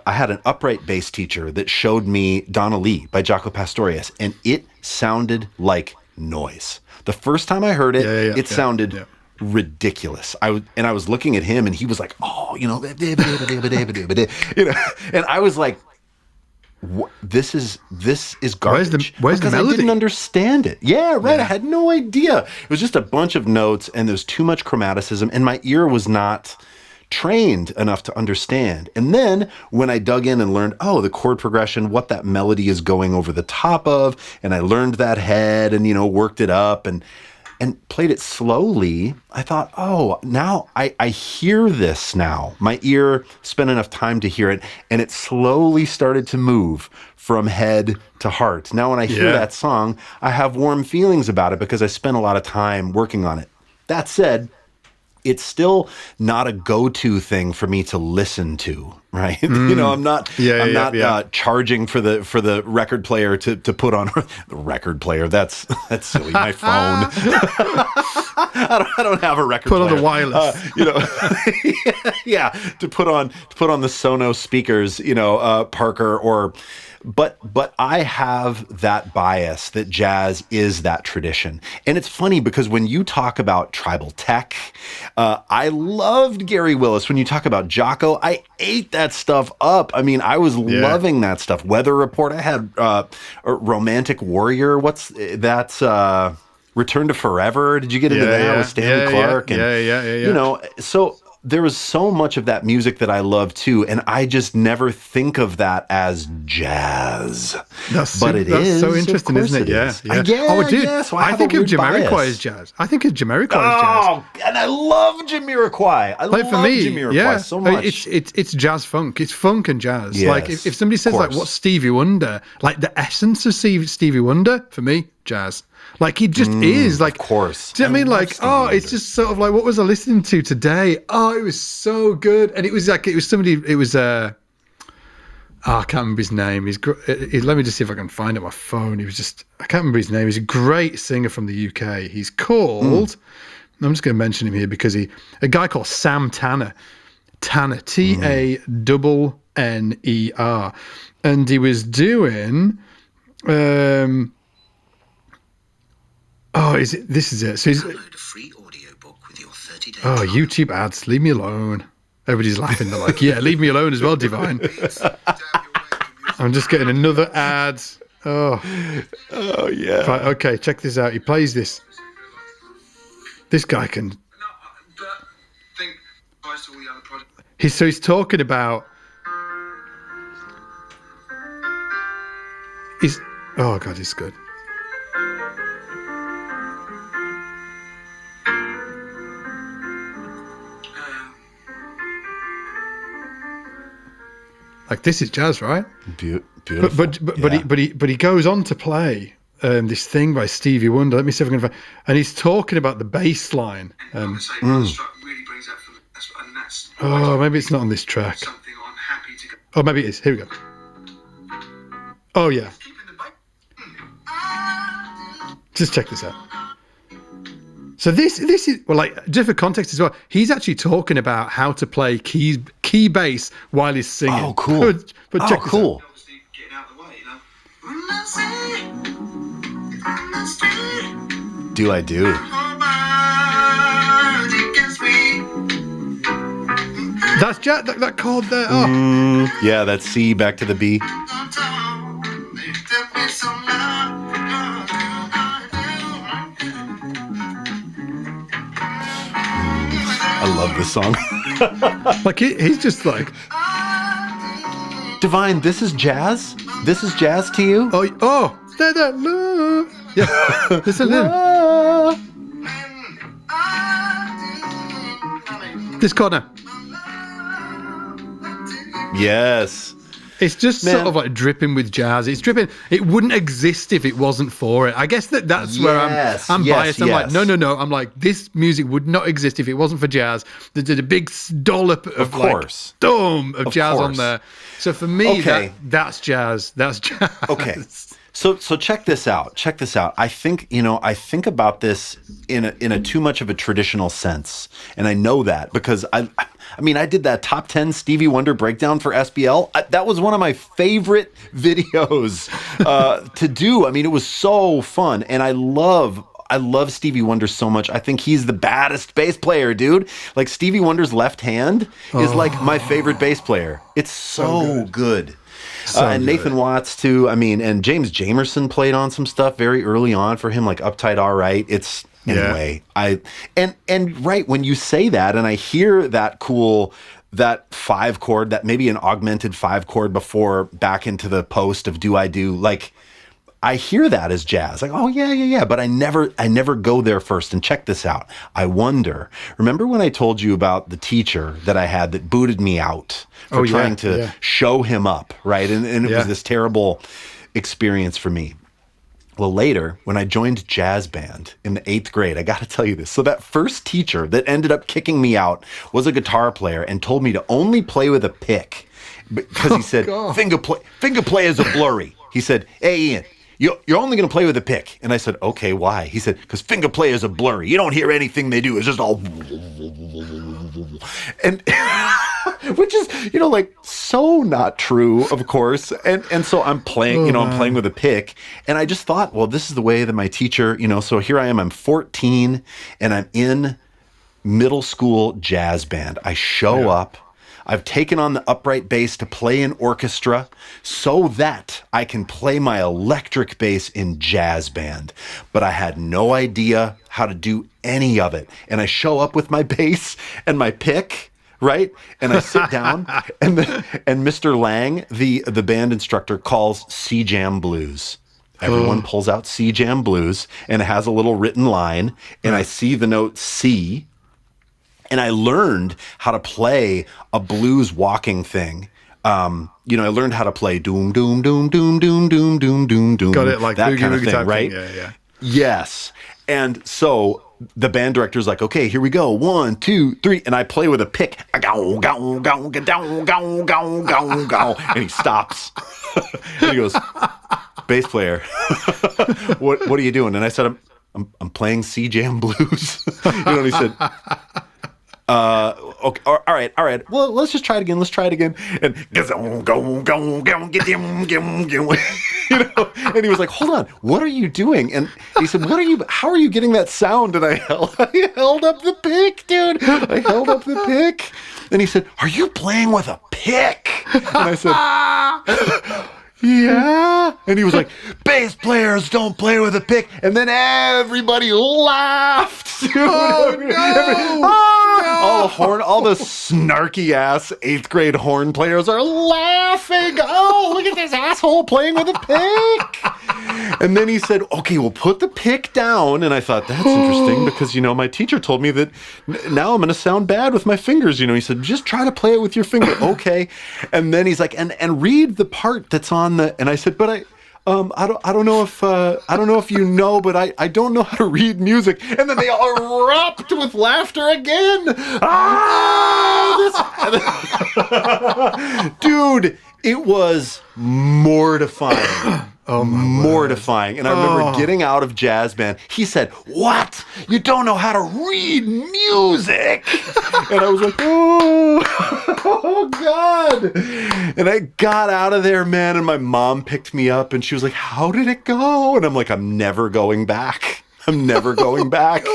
had an upright bass teacher that showed me Donna Lee by Jaco Pastorius, and it sounded like noise. The first time I heard it, it sounded ridiculous. I was looking at him, and he was like, "Oh, and I was like, this is garbage." Where's the melody? I didn't understand it. Yeah, right. I had no idea. It was just a bunch of notes, and there was too much chromaticism, and my ear was not trained enough to understand. And then when I dug in and learned, the chord progression, what that melody is going over the top of, and I learned that head and, worked it up and played it slowly, I thought, now I hear this now. My ear spent enough time to hear it, and it slowly started to move from head to heart. Now when I hear that song, I have warm feelings about it because I spent a lot of time working on it. That said, it's still not a go-to thing for me to listen to, right? I'm not charging for the record player to put on the record player. That's silly. My phone. I don't have a record player. Put on the wireless. To put on the Sonos speakers, Parker But I have that bias that jazz is that tradition. And it's funny because when you talk about tribal tech, I loved Gary Willis. When you talk about Jaco, I ate that stuff up. I mean, I was loving that stuff. Weather Report, I had Romantic Warrior. What's that's Return to Forever. Did you get into that with Stanley Clarke? So there was so much of that music that I love too, and I just never think of that as jazz. That's so interesting, isn't it? Yeah. So I think of Jamiroquai as jazz. I think of Jamiroquai as jazz. And I love Jamiroquai. I love Jamiroquai so much. It's jazz funk. It's funk and jazz. Yes, like if somebody says like, what's Stevie Wonder? Like the essence of Stevie Wonder for me, jazz. Like he just is like, of course. Do you know what I mean? Like, it's just sort of like, what was I listening to today? Oh, it was so good. And it was I can't remember his name. Let me just see if I can find it on my phone. I can't remember his name. He's a great singer from the UK. He's called, I'm just going to mention him here because a guy called Sam Tanner, Tanner, and he was doing, this is it. So he's download a free audiobook with your 30-day trial. YouTube ads, leave me alone. Everybody's laughing. They're like, leave me alone as well, Divine. I'm just getting another ad. Oh yeah. Right, okay, check this out. He plays this. This guy can. He's talking about. Oh God, it's good. Like this is jazz, right? Beautiful. But he goes on to play this thing by Stevie Wonder. Let me see if I can find. And he's talking about the bass line. Maybe it's not on this track. Oh, maybe it is. Here we go. Oh yeah. Just check this out. So this is, well, like, just for context as well, he's actually talking about how to play key bass while he's singing. Oh, cool. But check this out. Getting out of the way, you know. Do I do? That's that chord there. Oh. Yeah, that's C back to the B. I love this song. Like he's just like, Divine, this is jazz? This is jazz to you? Yeah. Listen in. This chord now. Yes. It's just sort of like dripping with jazz. It's dripping. It wouldn't exist if it wasn't for it. I guess that's where I'm biased. I'm like, no. I'm like, this music would not exist if it wasn't for jazz. There's a big dollop of jazz on there. So for me, that's jazz. That's jazz. Okay. So check this out. I think about this in a too much of a traditional sense. And I know that because I did that top 10 Stevie Wonder breakdown for SBL. That was one of my favorite videos to do. I mean, it was so fun. And I love Stevie Wonder so much. I think he's the baddest bass player, dude. Like Stevie Wonder's left hand is like my favorite bass player. It's so good. And Nathan Watts too. I mean, and James Jamerson played on some stuff very early on for him, like Uptight All Right. It's anyway. And right when you say that, and I hear that that 5 chord, that maybe an augmented 5 chord before back into the post of Do I Do, like I hear that as jazz. Like, oh yeah. But I never go there first. And check this out. I wonder, remember when I told you about the teacher that I had that booted me out for trying to show him up, right? And it was this terrible experience for me. Well, later, when I joined jazz band in the 8th grade, I got to tell you this. So that first teacher that ended up kicking me out was a guitar player and told me to only play with a pick because he said, finger play is a blurry. He said, hey, Ian, you're only going to play with a pick. And I said, okay, why? He said, because finger players are blurry. You don't hear anything they do. It's just all... And which is, like so not true, of course. And so I'm playing, I'm playing with a pick. And I just thought, well, this is the way that my teacher, so here I am, I'm 14 and I'm in middle school jazz band. I show up. I've taken on the upright bass to play in orchestra so that I can play my electric bass in jazz band. But I had no idea how to do any of it. And I show up with my bass and my pick, right? And I sit down and Mr. Lang, the band instructor, calls C-Jam Blues. Everyone pulls out C-Jam Blues and it has a little written line. And I see the note C. And I learned how to play a blues walking thing. I learned how to play doom, doom, doom, doom, doom, doom, doom, doom, doom. Got it, like that boogie, kind of boogie thing, right? Yeah. Yes. And so the band director's like, okay, here we go. 1, 2, 3. And I play with a pick. And he stops. And he goes, bass player, what are you doing? And I said, I'm playing C-Jam Blues. And he said, okay, all right. Well, let's just try it again. And and he was like, hold on, what are you doing? And he said, how are you getting that sound? And I held up the pick, dude. I held up the pick. And he said, are you playing with a pick? And I said, yeah. And he was like, bass players don't play with a pick. And then everybody laughed. Dude. Oh, no. All the snarky ass 8th grade horn players are laughing. Oh, look at this asshole playing with a pick. And then he said, okay, well, put the pick down. And I thought, that's interesting because, my teacher told me that now I'm going to sound bad with my fingers. He said, just try to play it with your finger. Okay. And then he's like, and read the part that's on the, and I said, but I don't know if you know, but I don't know how to read music. And then they all erupt with laughter again. Dude, it was mortifying. mortifying. And I remember getting out of jazz band. He said, "What? You don't know how to read music?" And I was like, oh God. And I got out of there, man. And my mom picked me up and she was like, "How did it go?" And I'm like, "I'm never going back. I'm never going back."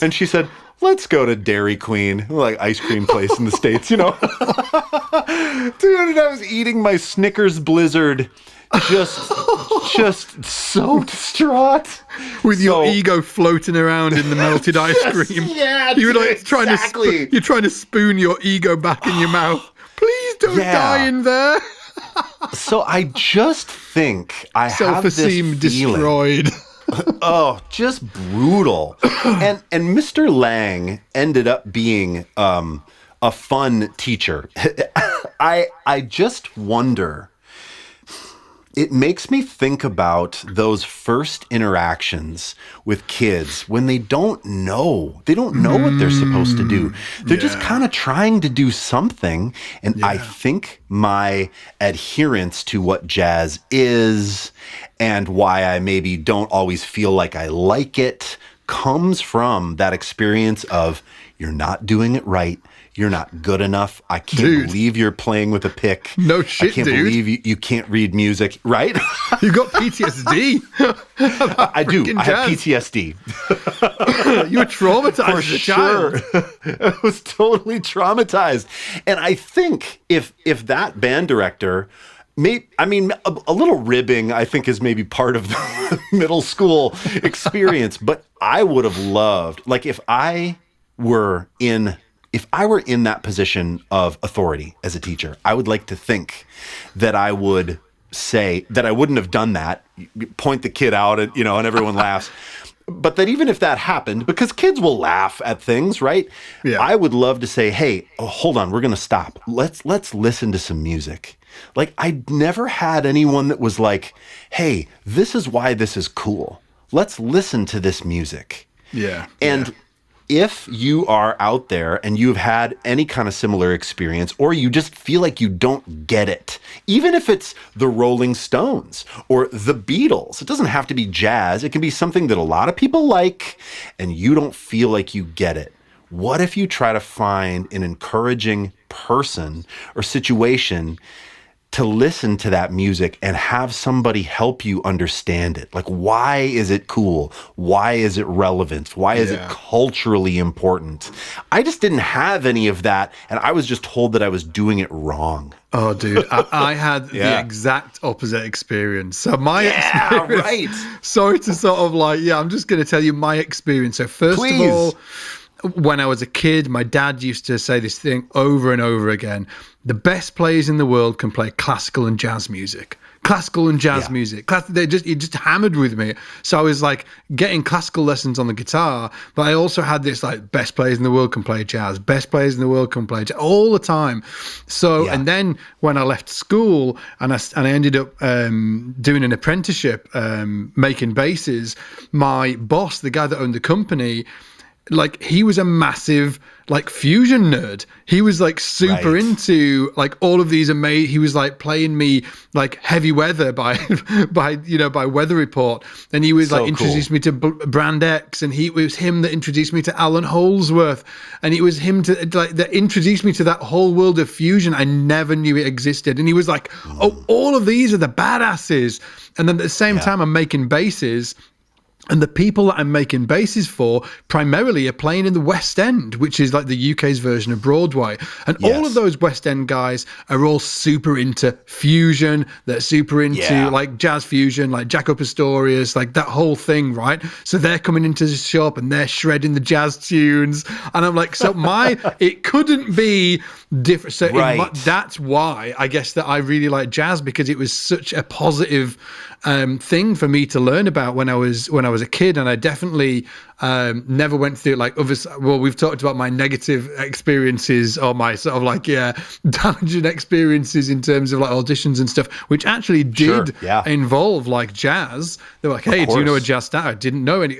And she said, "Let's go to Dairy Queen," like ice cream place in the States, you know. Dude, and I was eating my Snickers Blizzard, just so distraught. With your ego floating around in the melted ice cream. Yeah, you were like exactly. you're trying to spoon your ego back in your mouth. Please don't die in there. So I just think I have this self-esteem destroyed. Oh, just brutal. And Mr. Lang ended up being a fun teacher. I just wonder. It makes me think about those first interactions with kids when they don't know. They don't know what they're supposed to do. They're just kind of trying to do something. And I think my adherence to what jazz is and why I maybe don't always feel like I like it comes from that experience of you're not doing it right. You're not good enough. I can't believe you're playing with a pick. No shit, dude. I can't believe you can't read music, right? You got PTSD. I do. I have PTSD. You were traumatized as a child. I was totally traumatized. And I think if that band director a little ribbing, I think, is maybe part of the middle school experience. But I would have loved, like, if I were in that position of authority as a teacher, I would like to think that I would say that I wouldn't have done that, point the kid out and, and everyone laughs. But that even if that happened, because kids will laugh at things, right? Yeah. I would love to say, "Hey, hold on, we're going to stop. Let's listen to some music." Like, I never had anyone that was like, "Hey, this is why this is cool. Let's listen to this music." Yeah. And if you are out there and you've had any kind of similar experience, or you just feel like you don't get it, even if it's the Rolling Stones or the Beatles, it doesn't have to be jazz. It can be something that a lot of people like and you don't feel like you get it. What if you try to find an encouraging person or situation to listen to that music and have somebody help you understand it? Like, why is it cool? Why is it relevant? Why is it culturally important? I just didn't have any of that, and I was just told that I was doing it wrong. Oh, dude, I had the exact opposite experience. So my experience, right. Sorry to sort of I'm just going to tell you my experience. So first of all, when I was a kid, my dad used to say this thing over and over again: the best players in the world can play classical and jazz music. Classical and jazz music. It just hammered with me. So I was like getting classical lessons on the guitar, but I also had this like best players in the world can play jazz. Best players in the world can play jazz all the time. So and then when I left school and I ended up doing an apprenticeship making basses, my boss, the guy that owned the company, like, he was a massive like fusion nerd. He was like super into like all of these amazing. He was like playing me like Heavy Weather by Weather Report, and he was like introduced me to Brand X, and it was him that introduced me to Alan Holdsworth, and it was him that introduced me to that whole world of fusion. I never knew it existed, and he was like, "Oh, all of these are the badasses," and then at the same time I'm making basses. And the people that I'm making basses for primarily are playing in the West End, which is like the UK's version of Broadway. And all of those West End guys are all super into fusion. They're super into like jazz fusion, like Jaco Pastorius, like that whole thing, right? So they're coming into the shop and they're shredding the jazz tunes. And I'm like, so it couldn't be different. So that's why I guess that I really like jazz, because it was such a positive thing for me to learn about when I was a kid, and I definitely Never went through like others. Well, we've talked about my negative experiences or my sort of like, damaging experiences in terms of like auditions and stuff, which actually did involve like jazz. They were like, hey, do you know a jazz standard? I didn't know any.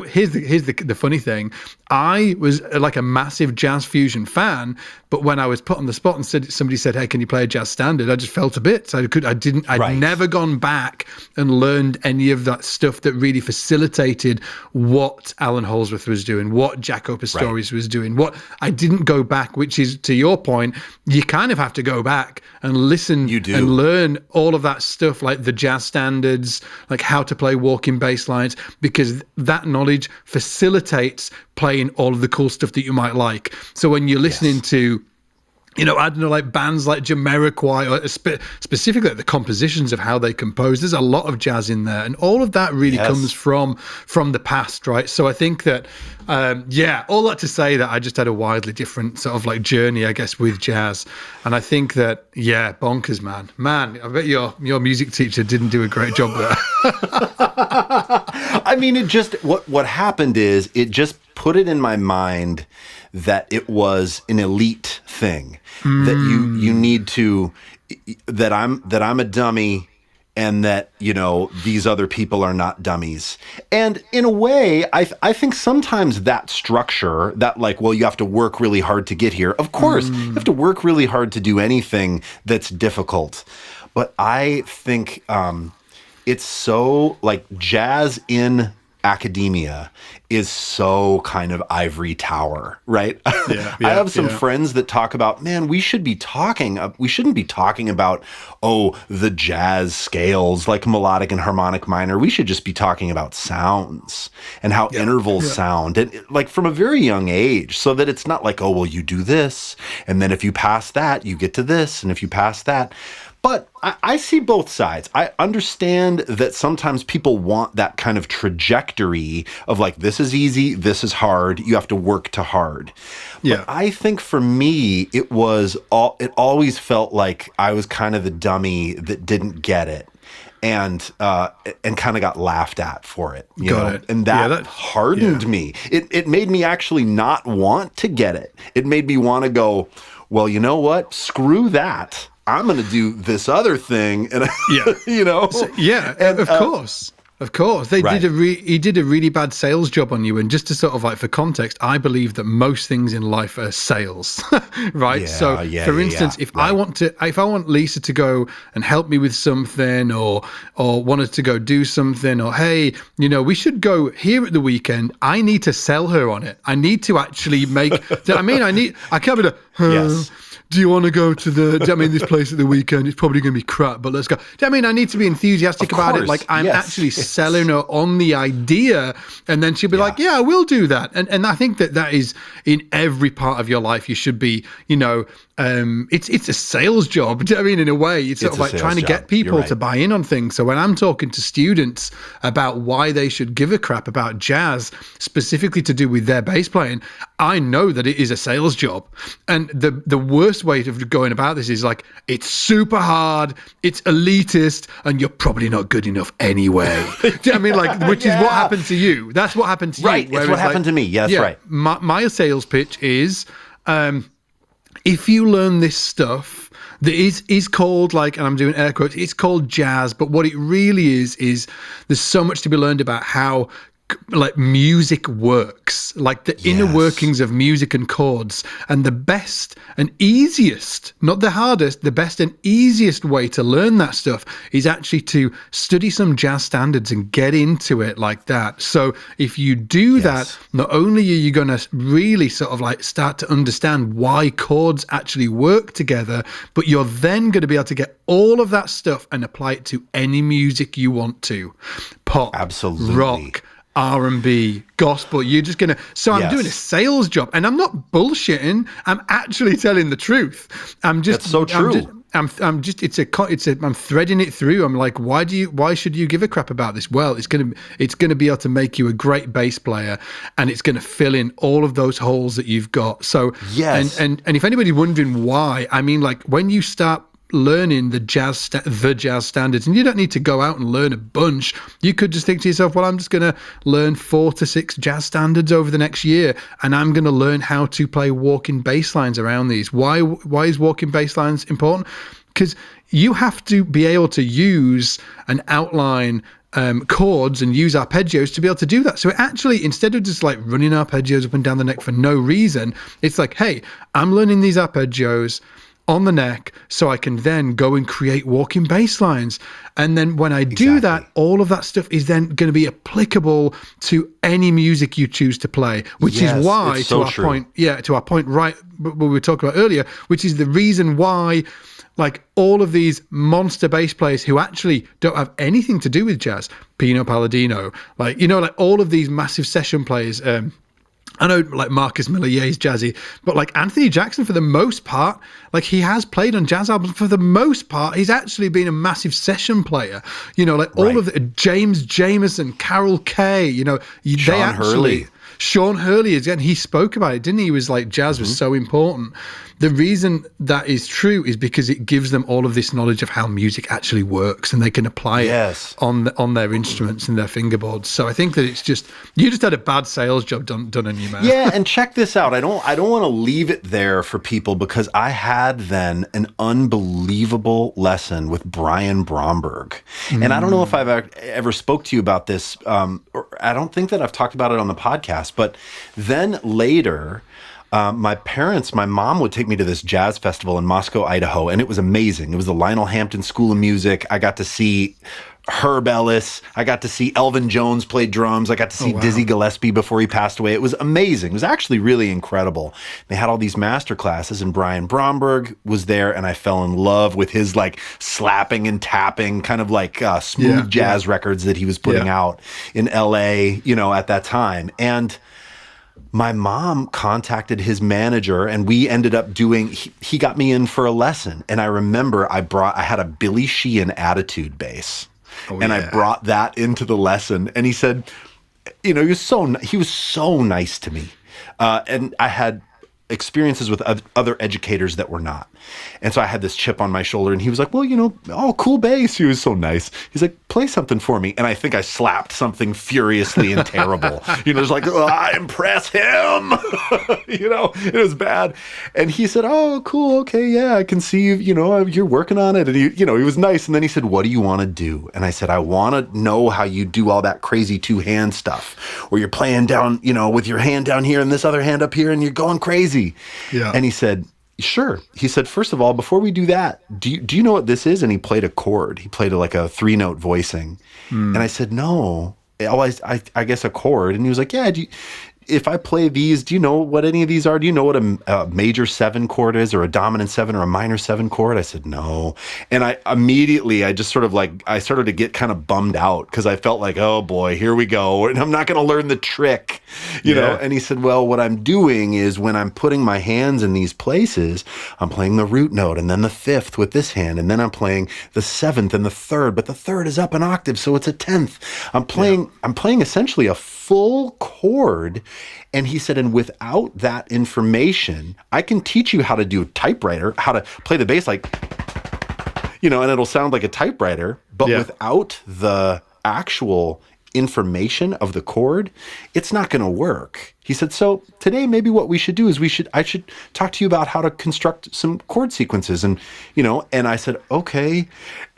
Here's the funny thing. I was like a massive jazz fusion fan, but when I was put on the spot and somebody said, hey, can you play a jazz standard? I just felt a bit. So I'd never gone back and learned any of that stuff that really facilitated what Alan Holdsworth was doing, what Jaco Pastorius was doing. What I didn't go back, which is to your point, you kind of have to go back and listen and learn all of that stuff, like the jazz standards, like how to play walking bass lines, because that knowledge facilitates playing all of the cool stuff that you might like. So when you're listening to, I don't know, like bands like Jamiroquai, or specifically the compositions of how they compose, there's a lot of jazz in there, and all of that really comes from the past, right? So I think that, all that to say that I just had a wildly different sort of like journey, I guess, with jazz, and I think that, bonkers, man. I bet your music teacher didn't do a great job there. I mean, it just what happened is it just put it in my mind that it was an elite thing, that you need to, that I'm a dummy, and that, these other people are not dummies. And in a way, I think sometimes that structure, that like, well, you have to work really hard to get here. Of course, you have to work really hard to do anything that's difficult. But I think it's so like jazz in academia is so kind of ivory tower, right? I have some friends that talk about, man, we shouldn't be talking about, the jazz scales like melodic and harmonic minor. We should just be talking about sounds and how intervals sound, and like from a very young age, so that it's not like, you do this, and then if you pass that, you get to this, and if you pass that. But I see both sides. I understand that sometimes people want that kind of trajectory of like, this is easy, this is hard, you have to work to hard. But I think for me, it always felt like I was kind of the dummy that didn't get it. And kind of got laughed at for it, you know? And that hardened me. It made me actually not want to get it. It made me want to go, well, you know what? Screw that. I'm going to do this other thing, and Of course, he did a really bad sales job on you. And just to sort of like, for context, I believe that most things in life are sales, right? For instance, if I want Lisa to go and help me with something, or wanted to go do something, or hey, we should go here at the weekend, I need to sell her on it. I need to actually make. I can't be the. Do you want to go to this place at the weekend? It's probably going to be crap, but let's go. I need to be enthusiastic about it. Like I'm actually selling her on the idea, and then she'll be like, yeah, I will do that. And I think that is in every part of your life. You should be, it's a sales job. In a way, it's sort of like trying to get people to buy in on things. So when I'm talking to students about why they should give a crap about jazz, specifically to do with their bass playing, I know that it is a sales job. And the worst way of going about this is like, it's super hard, it's elitist, and you're probably not good enough anyway. Do you know what I mean? Like, which is what happened to you. That's what happened to you. Right, it's what happened to me. Yeah, that's right. My sales pitch is, if you learn this stuff that is called, like, and I'm doing air quotes, it's called jazz, but what it really is there's so much to be learned about how like music works, like the inner workings of music and chords. And the best and easiest, not the hardest, the best and easiest way to learn that stuff is actually to study some jazz standards and get into it like that. So if you do that, not only are you going to really sort of like start to understand why chords actually work together, but you're then going to be able to get all of that stuff and apply it to any music you want to. Pop, absolutely, rock, R&B, gospel. You're just gonna. So I'm doing a sales job, and I'm not bullshitting. I'm actually telling the truth. I'm just. That's so true. I'm threading it through. I'm like, why should you give a crap about this? Well, it's gonna be able to make you a great bass player, and it's gonna fill in all of those holes that you've got. So and if anybody's wondering why, like when you start learning the jazz standards, and you don't need to go out and learn a bunch. You could just think to yourself, well, I'm just going to learn 4 to 6 jazz standards over the next year, and I'm going to learn how to play walking bass lines around these. Why is walking bass lines important? Because you have to be able to use an outline chords and use arpeggios to be able to do that. So actually, instead of just like running arpeggios up and down the neck for no reason, it's like, hey, I'm learning these arpeggios on the neck so I can then go and create walking bass lines. And then when I do that, all of that stuff is then going to be applicable to any music you choose to play, which is why, to our point, right, what we were talking about earlier, which is the reason why, like, all of these monster bass players who actually don't have anything to do with jazz, Pino Palladino, like, you know, like all of these massive session players, I know, like, Marcus Miller, yeah, he's jazzy, but like Anthony Jackson, for the most part, like, he has played on jazz albums. For the most part, he's actually been a massive session player. You know, like all of the James Jamerson, Carol Kay, you know, Sean Hurley, again, he spoke about it, didn't he? He was like, jazz was so important. The reason that is true is because it gives them all of this knowledge of how music actually works, and they can apply it on their instruments and their fingerboards. So I think that it's just, you just had a bad sales job done on you, man. Yeah, and check this out. I don't want to leave it there for people, because I had then an unbelievable lesson with Brian Bromberg. And I don't know if I've ever spoke to you about this, or I don't think that I've talked about it on the podcast, but then later, my mom would take me to this jazz festival in Moscow, Idaho, and it was amazing. It was the Lionel Hampton School of Music. I got to see Herb Ellis. I got to see Elvin Jones play drums. I got to see Dizzy Gillespie before he passed away. It was amazing. It was actually really incredible. They had all these master classes, and Brian Bromberg was there, and I fell in love with his like slapping and tapping, kind of like smooth jazz records that he was putting out in LA, you know, at that time. And my mom contacted his manager, and we ended up he got me in for a lesson. And I remember I had a Billy Sheehan Attitude bass. I brought that into the lesson, and he said, you know, he was so nice to me. And I had experiences with other educators that were not. And so I had this chip on my shoulder, and he was like, well, you know, oh, cool bass. He was so nice. He's like, play something for me. And I think I slapped something furiously and terrible. You know, it's like, oh, I impress him. You know, it was bad. And he said, oh, cool. Okay. Yeah, I can see you know, you're working on it. And he was nice. And then he said, what do you want to do? And I said, I want to know how you do all that crazy 2-hand stuff where you're playing down, you know, with your hand down here and this other hand up here, and you're going crazy. Yeah. And he said, sure. He said, first of all, before we do that, do you know what this is? And he played a chord. He played like a 3-note voicing. And I said, no. I guess a chord. And he was like, yeah, if I play these, do you know what any of these are? Do you know what a major 7 chord is, or a dominant 7, or a minor 7 chord? I said, no. And I just sort of like, I started to get kind of bummed out, because I felt like, oh boy, here we go. And I'm not going to learn the trick, you know? And he said, well, what I'm doing is when I'm putting my hands in these places, I'm playing the root note and then the 5th with this hand. And then I'm playing the 7th and the 3rd, but the 3rd is up an octave, so it's a 10th. I'm playing essentially a full chord. And he said, and without that information, I can teach you how to do a typewriter, how to play the bass like, you know, and it'll sound like a typewriter, but without the actual information of the chord, it's not going to work. He said, so today maybe what we should do is I should talk to you about how to construct some chord sequences. And, you know, and I said, okay.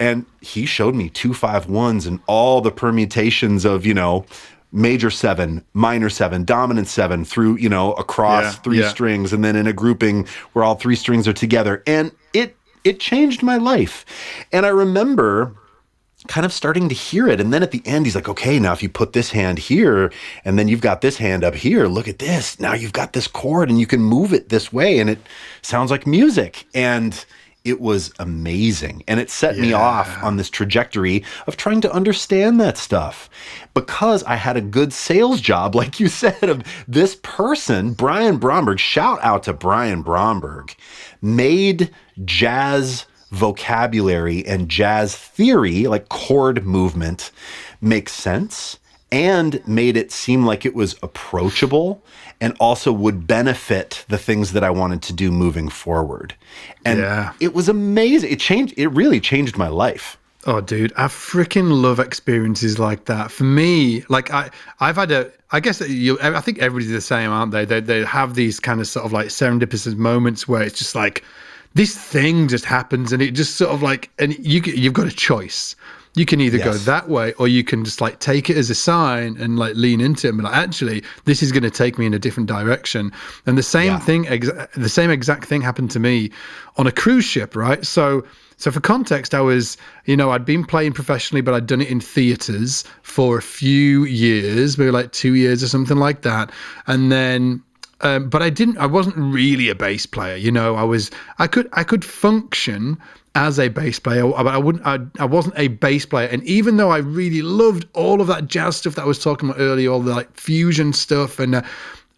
And he showed me 2-5-1s and all the permutations of, you know, major 7, minor 7, dominant 7 through, you know, across 3 strings, and then in a grouping where all 3 strings are together. And it changed my life. And I remember kind of starting to hear it. And then at the end, he's like, okay, now if you put this hand here, and then you've got this hand up here, look at this. Now you've got this chord, and you can move it this way, and it sounds like music. And it was amazing. And it set me off on this trajectory of trying to understand that stuff, because I had a good sales job, like you said, of this person, Brian Bromberg. Shout out to Brian Bromberg, made jazz vocabulary and jazz theory, like chord movement, make sense. and made it seem like it was approachable and also would benefit the things that I wanted to do moving forward. And it was amazing. It really changed my life. Oh, dude, I freaking love experiences like that. For me, like I've had I think everybody's the same, aren't they? They have these kind of sort of like serendipitous moments where it's just like this thing just happens and it just sort of like, and you've got a choice. You can either go that way or you can just like take it as a sign and like lean into it and be like, actually, this is going to take me in a different direction. And the same thing, the same exact thing happened to me on a cruise ship, right? So for context, I was, I'd been playing professionally, but I'd done it in theaters for a few years, maybe like 2 years or something like that. And then, but I wasn't really a bass player, I could function as a bass player, but I wasn't a bass player. And even though I really loved all of that jazz stuff that I was talking about earlier, all the like fusion stuff, and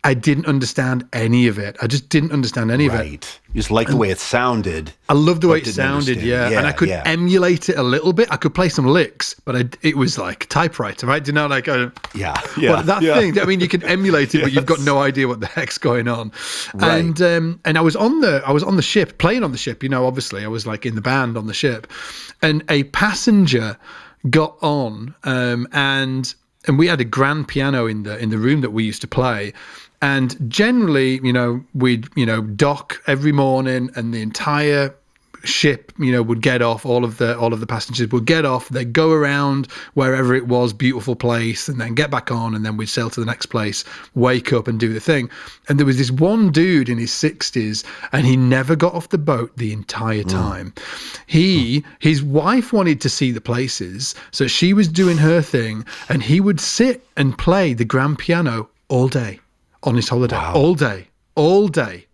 I didn't understand any of it. I just didn't understand any of it. Right. You just liked the way it sounded. I loved the way it sounded, and I could emulate it a little bit. I could play some licks, but it was like typewriter, right? Do you know, like that thing? I mean, you can emulate it, but you've got no idea what the heck's going on. Right. And I was on the ship, playing on the ship. Obviously, I was like in the band on the ship, and a passenger got on, and we had a grand piano in the room that we used to play. And generally, we'd dock every morning, and the entire ship, would get off. All of the passengers would get off. They'd go around wherever it was, beautiful place, and then get back on, and then we'd sail to the next place, wake up, and do the thing. And there was this one dude in his 60s, and he never got off the boat the entire time. His wife wanted to see the places, so she was doing her thing, and he would sit and play the grand piano all day. On his holiday, all day.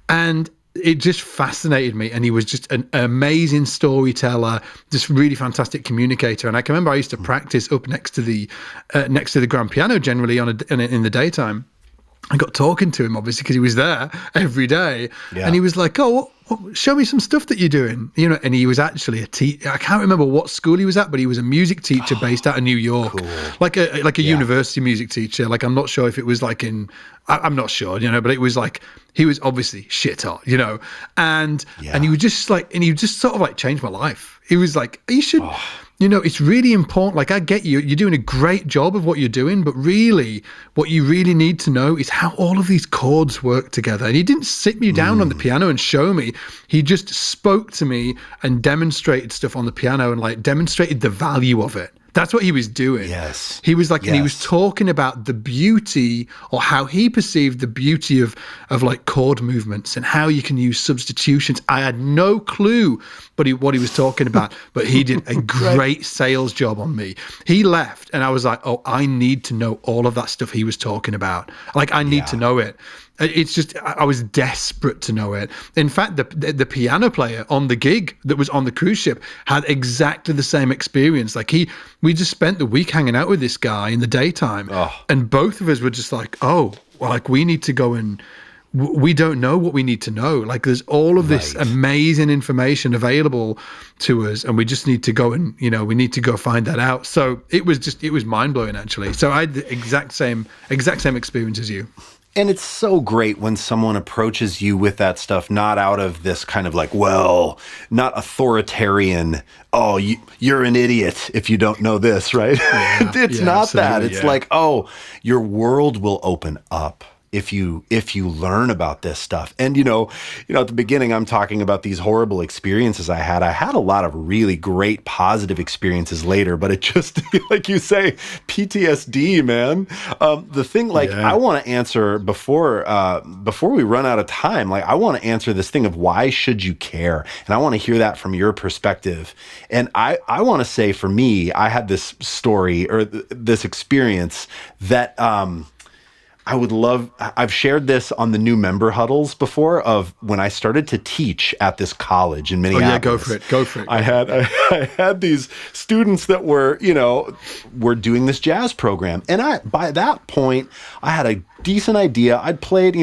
And it just fascinated me. And he was just an amazing storyteller, just really fantastic communicator. And I can remember I used to practice up next to the grand piano generally in the daytime. I got talking to him, obviously, because he was there every day. Yeah. And he was like, oh, show me some stuff that you're doing. And he was actually a teacher. I can't remember what school he was at, but he was a music teacher based out of New York. Cool. Like a university music teacher. Like, I'm not sure if it was like I'm not sure, but it was like, he was obviously shit hot, and he was just like, and he just sort of like changed my life. He was like, you should, it's really important. Like, I get you, you're doing a great job of what you're doing, but really what you really need to know is how all of these chords work together. And he didn't sit me down on the piano and show me. He just spoke to me and demonstrated stuff on the piano and like demonstrated the value of it. That's what he was doing. Yes. He was like, and he was talking about the beauty, or how he perceived the beauty of like chord movements and how you can use substitutions. I had no clue what he was talking about, but he did a great sales job on me. He left and I was like, oh, I need to know all of that stuff he was talking about. Like, I need to know it. It's just, I was desperate to know it. In fact, the piano player on the gig that was on the cruise ship had exactly the same experience. Like, we just spent the week hanging out with this guy in the daytime, and both of us were just like, oh, well, like, we need to go and we don't know what we need to know. Like, there's all of this amazing information available to us, and we just need to go and, we need to go find that out. So it was mind blowing, actually. So I had the exact same experience as you. And it's so great when someone approaches you with that stuff, not out of this kind of like, well, not authoritarian, oh, you're an idiot if you don't know this, right? Yeah, it's not that. It's like, oh, your world will open up if you learn about this stuff. And, at the beginning, I'm talking about these horrible experiences I had. I had a lot of really great positive experiences later, but it just, like you say, PTSD, man. The thing, I want to answer before we run out of time, like, I want to answer this thing of why should you care? And I want to hear that from your perspective. And I want to say, for me, I had this story or this experience that, I've shared this on the new member huddles before, of when I started to teach at this college in Minneapolis. Oh yeah, go for it. I had these students that were doing this jazz program. And by that point, I had a decent idea. I'd played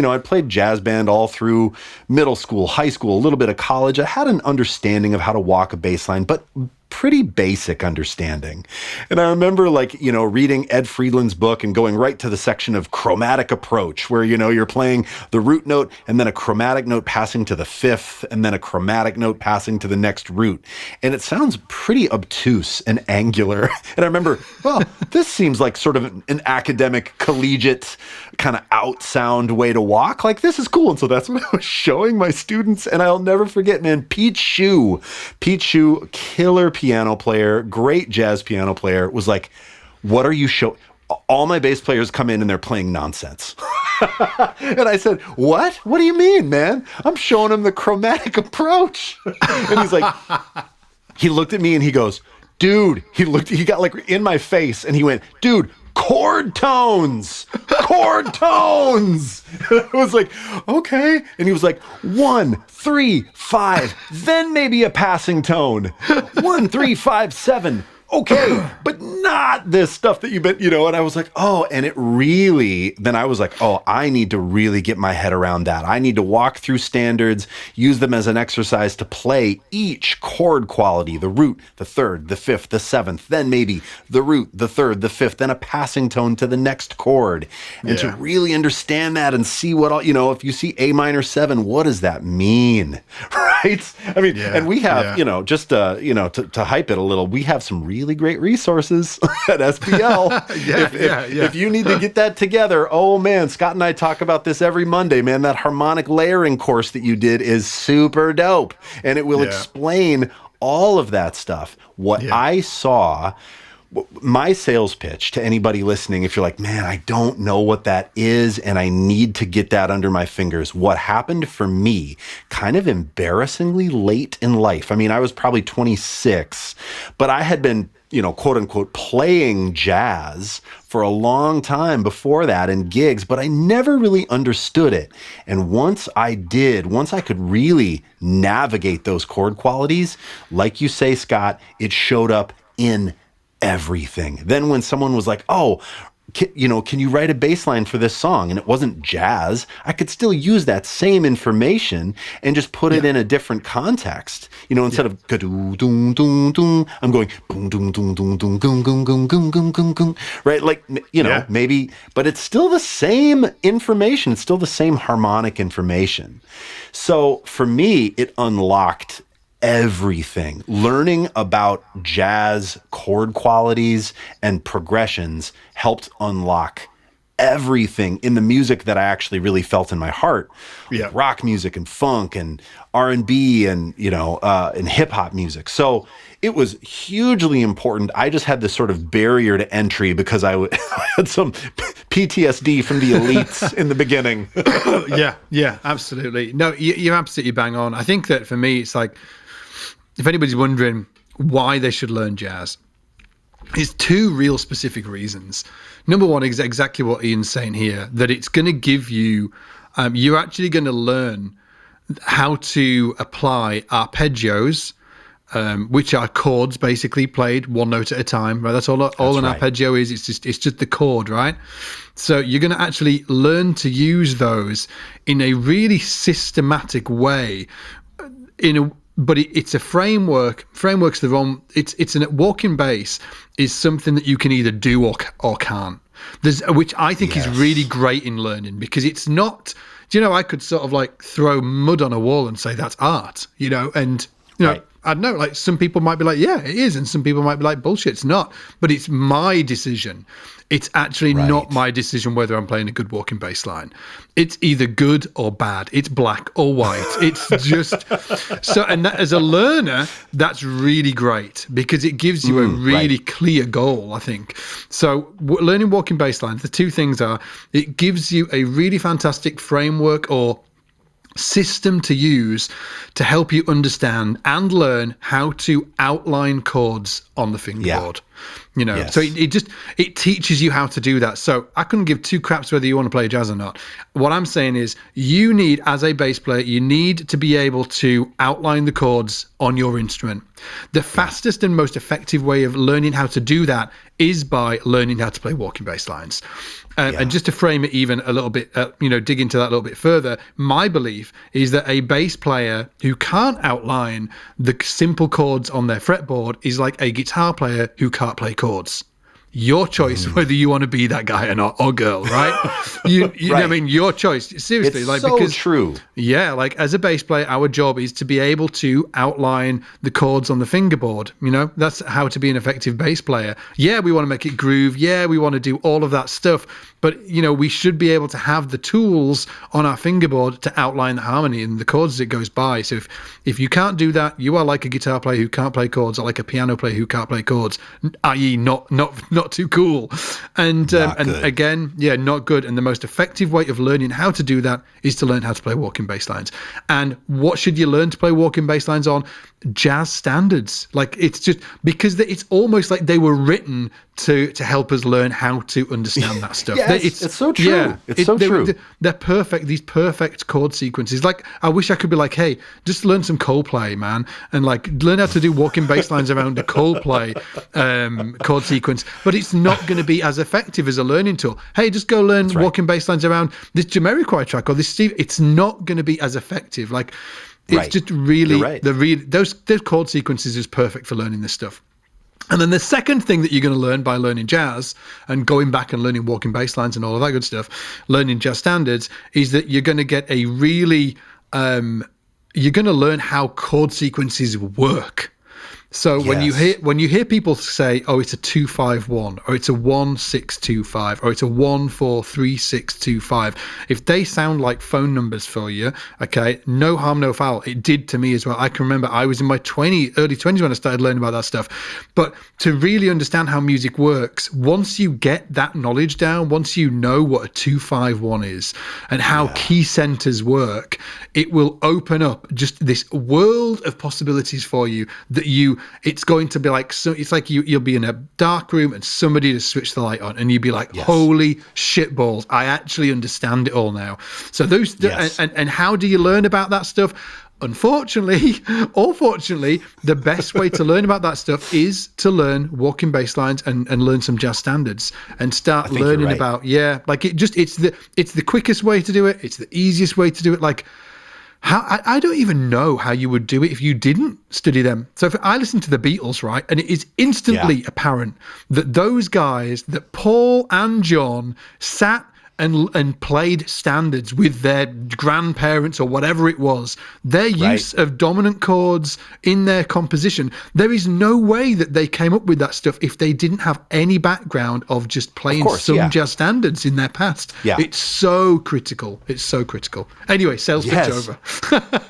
jazz band all through middle school, high school, a little bit of college. I had an understanding of how to walk a bass line, but pretty basic understanding. And I remember reading Ed Friedland's book and going right to the section of chromatic approach where, you're playing the root note and then a chromatic note passing to the fifth and then a chromatic note passing to the next root. And it sounds pretty obtuse and angular. And I remember, well, this seems like sort of an academic, collegiate kind of out sound way to walk. Like, this is cool. And so that's what I was showing my students. And I'll never forget, man, Pete Shue, killer piano player, great jazz piano player, was like, what are you showing? All my bass players come in and they're playing nonsense. And I said, what? What do you mean, man? I'm showing them the chromatic approach. And he's like, he looked at me and he goes, dude, he got like in my face and he went, dude, chord tones. I was like, okay. And he was like, 1, 3, 5, then maybe a passing tone. 1, 3, 5, 7. Okay, but not this stuff that you've been, and I was like, oh, and it really, then I was like, oh, I need to really get my head around that. I need to walk through standards, use them as an exercise to play each chord quality, the root, the third, the fifth, the seventh, then maybe the root, the third, the fifth, then a passing tone to the next chord. And to really understand that and see what all, if you see A minor 7, what does that mean? Right? I mean, and we have, just, to hype it a little, we have some really great resources at SBL. If you need to get that together, oh man, Scott and I talk about this every Monday, man. That harmonic layering course that you did is super dope. And it will explain all of that stuff. What I saw, my sales pitch to anybody listening, if you're like, man, I don't know what that is and I need to get that under my fingers. What happened for me kind of embarrassingly late in life. I mean, I was probably 26, but I had been, quote unquote, playing jazz for a long time before that in gigs, but I never really understood it. And once I could really navigate those chord qualities, like you say, Scott, it showed up in everything. Then when someone was like, oh, can you write a bass line for this song? And it wasn't jazz. I could still use that same information and just put it in a different context. Instead of I'm going boom doom doom doom doom goom goom goom goom goom goom goom. Right? Like maybe, but it's still the same information. It's still the same harmonic information. So for me, it unlocked everything. Learning about jazz chord qualities and progressions helped unlock everything in the music that I actually really felt in my heart. Like rock music and funk and R&B and and hip hop music. So it was hugely important. I just had this sort of barrier to entry because I had some PTSD from the elites in the beginning. Yeah, absolutely. No, you're absolutely bang on. I think that for me, it's like, if anybody's wondering why they should learn jazz, it's 2 real specific reasons. Number one is exactly what Ian's saying here, that it's going to give you, you're actually going to learn how to apply arpeggios, which are chords basically played one note at a time, right? That's all an arpeggio is. It's just the chord, right? So you're going to actually learn to use those in a really systematic way, but it's a framework. Framework's the wrong. It's a walking bass is something that you can either do or can't. Which I think is really great in learning, because it's not. I could sort of like throw mud on a wall and say that's art, and right. I don't know, like some people might be like, yeah, it is. And some people might be like, bullshit, it's not. But it's my decision. It's actually not my decision whether I'm playing a good walking bass line. It's either good or bad. It's black or white. It's just so. And that, as a learner, that's really great because it gives you a really clear goal, I think. So learning walking bass lines, the 2 things are, it gives you a really fantastic framework or system to use to help you understand and learn how to outline chords on the fingerboard. So it teaches you how to do that. So I couldn't give 2 craps whether you want to play jazz or not. What I'm saying is, you need, as a bass player, you need to be able to outline the chords on your instrument. The fastest and most effective way of learning how to do that is by learning how to play walking bass lines. And just to frame it even a little bit, dig into that a little bit further, my belief is that a bass player who can't outline the simple chords on their fretboard is like a guitar player who can't play chords. Your choice whether you want to be that guy or not, or girl, right? You right. know what I mean? Your choice. Seriously, it's so true. Yeah, like as a bass player, our job is to be able to outline the chords on the fingerboard. That's how to be an effective bass player. Yeah, we want to make it groove. Yeah, we want to do all of that stuff. But, we should be able to have the tools on our fingerboard to outline the harmony and the chords as it goes by. So if you can't do that, you are like a guitar player who can't play chords, or like a piano player who can't play chords, i.e. not too cool. And again, not good. And the most effective way of learning how to do that is to learn how to play walking bass lines. And what should you learn to play walking bass lines on? Jazz standards. Like, it's just because it's almost like they were written to help us learn how to understand that stuff. It's so true. Yeah, it's so true. They're perfect. These perfect chord sequences. Like, I wish I could be like, hey, just learn some Coldplay, man, and like learn how to do walking bass lines around a Coldplay chord sequence. But it's not going to be as effective as a learning tool. Hey, just go learn walking bass lines around this Jamiroquai track or this Steve. It's not going to be as effective. Like, it's just really those chord sequences is perfect for learning this stuff. And then the second thing that you're going to learn by learning jazz and going back and learning walking bass lines and all of that good stuff, learning jazz standards, is that you're going to get a really you're going to learn how chord sequences work. So when you hear people say, oh, it's a 2-5-1, or it's a 1-6-2-5, or it's a 1-4-3-6-2-5, if they sound like phone numbers for you, okay, no harm, no foul. It did to me as well. I can remember I was in my early 20s when I started learning about that stuff. But to really understand how music works, once you get that knowledge down, once you know what a 2-5-1 is and how key centers work, it will open up just this world of possibilities for you that it's going to be like, so it's like you'll be in a dark room and somebody to switch the light on and you'd be like, holy shit balls, I actually understand it all now. So and how do you learn about that stuff? Unfortunately, or fortunately, the best way to learn about that stuff is to learn walking bass lines and learn some jazz standards and start learning about, it's the quickest way to do it. It's the easiest way to do it. Like, I don't even know how you would do it if you didn't study them. So if I listen to the Beatles, right, and it is instantly apparent that those guys, that Paul and John sat and played standards with their grandparents or whatever it was, their use of dominant chords in their composition, there is no way that they came up with that stuff if they didn't have any background of just playing jazz standards in their past. It's so critical. It's so critical. Anyway, sales pitch over.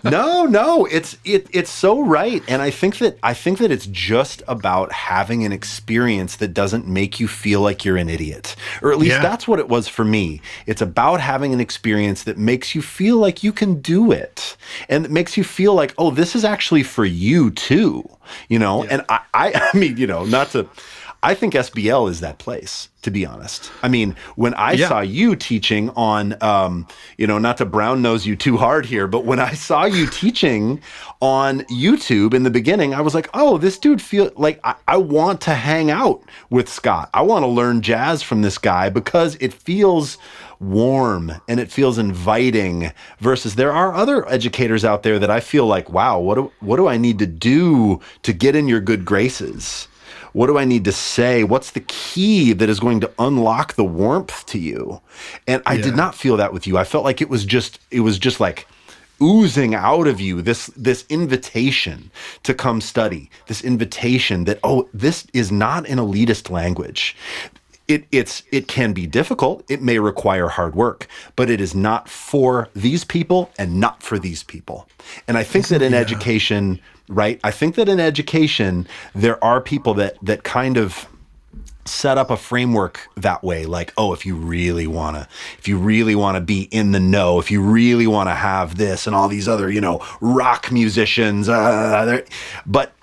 No, it's so right. And I think that it's just about having an experience that doesn't make you feel like you're an idiot. Or at least that's what it was for me. It's about having an experience that makes you feel like you can do it, and that makes you feel like, oh, this is actually for you too, And I mean, I think SBL is that place, to be honest. I mean, when I saw you teaching on, not to brown nose you too hard here, but when I saw you teaching on YouTube in the beginning, I was like, oh, this dude feel like I want to hang out with Scott. I want to learn jazz from this guy because it feels warm and it feels inviting, versus there are other educators out there that I feel like, wow, what do I need to do to get in your good graces? What do I need to say? What's the key that is going to unlock the warmth to you? And I did not feel that with you. I felt like it was just like oozing out of you, this invitation to come study, this invitation that, oh, this is not an elitist language. It can be difficult. It may require hard work, but it is not for these people and not for these people. And I think that in education, right? I think that in education, there are people that kind of set up a framework that way. Like, oh, if you really want to be in the know, if you really want to have this and all these other, rock musicians, but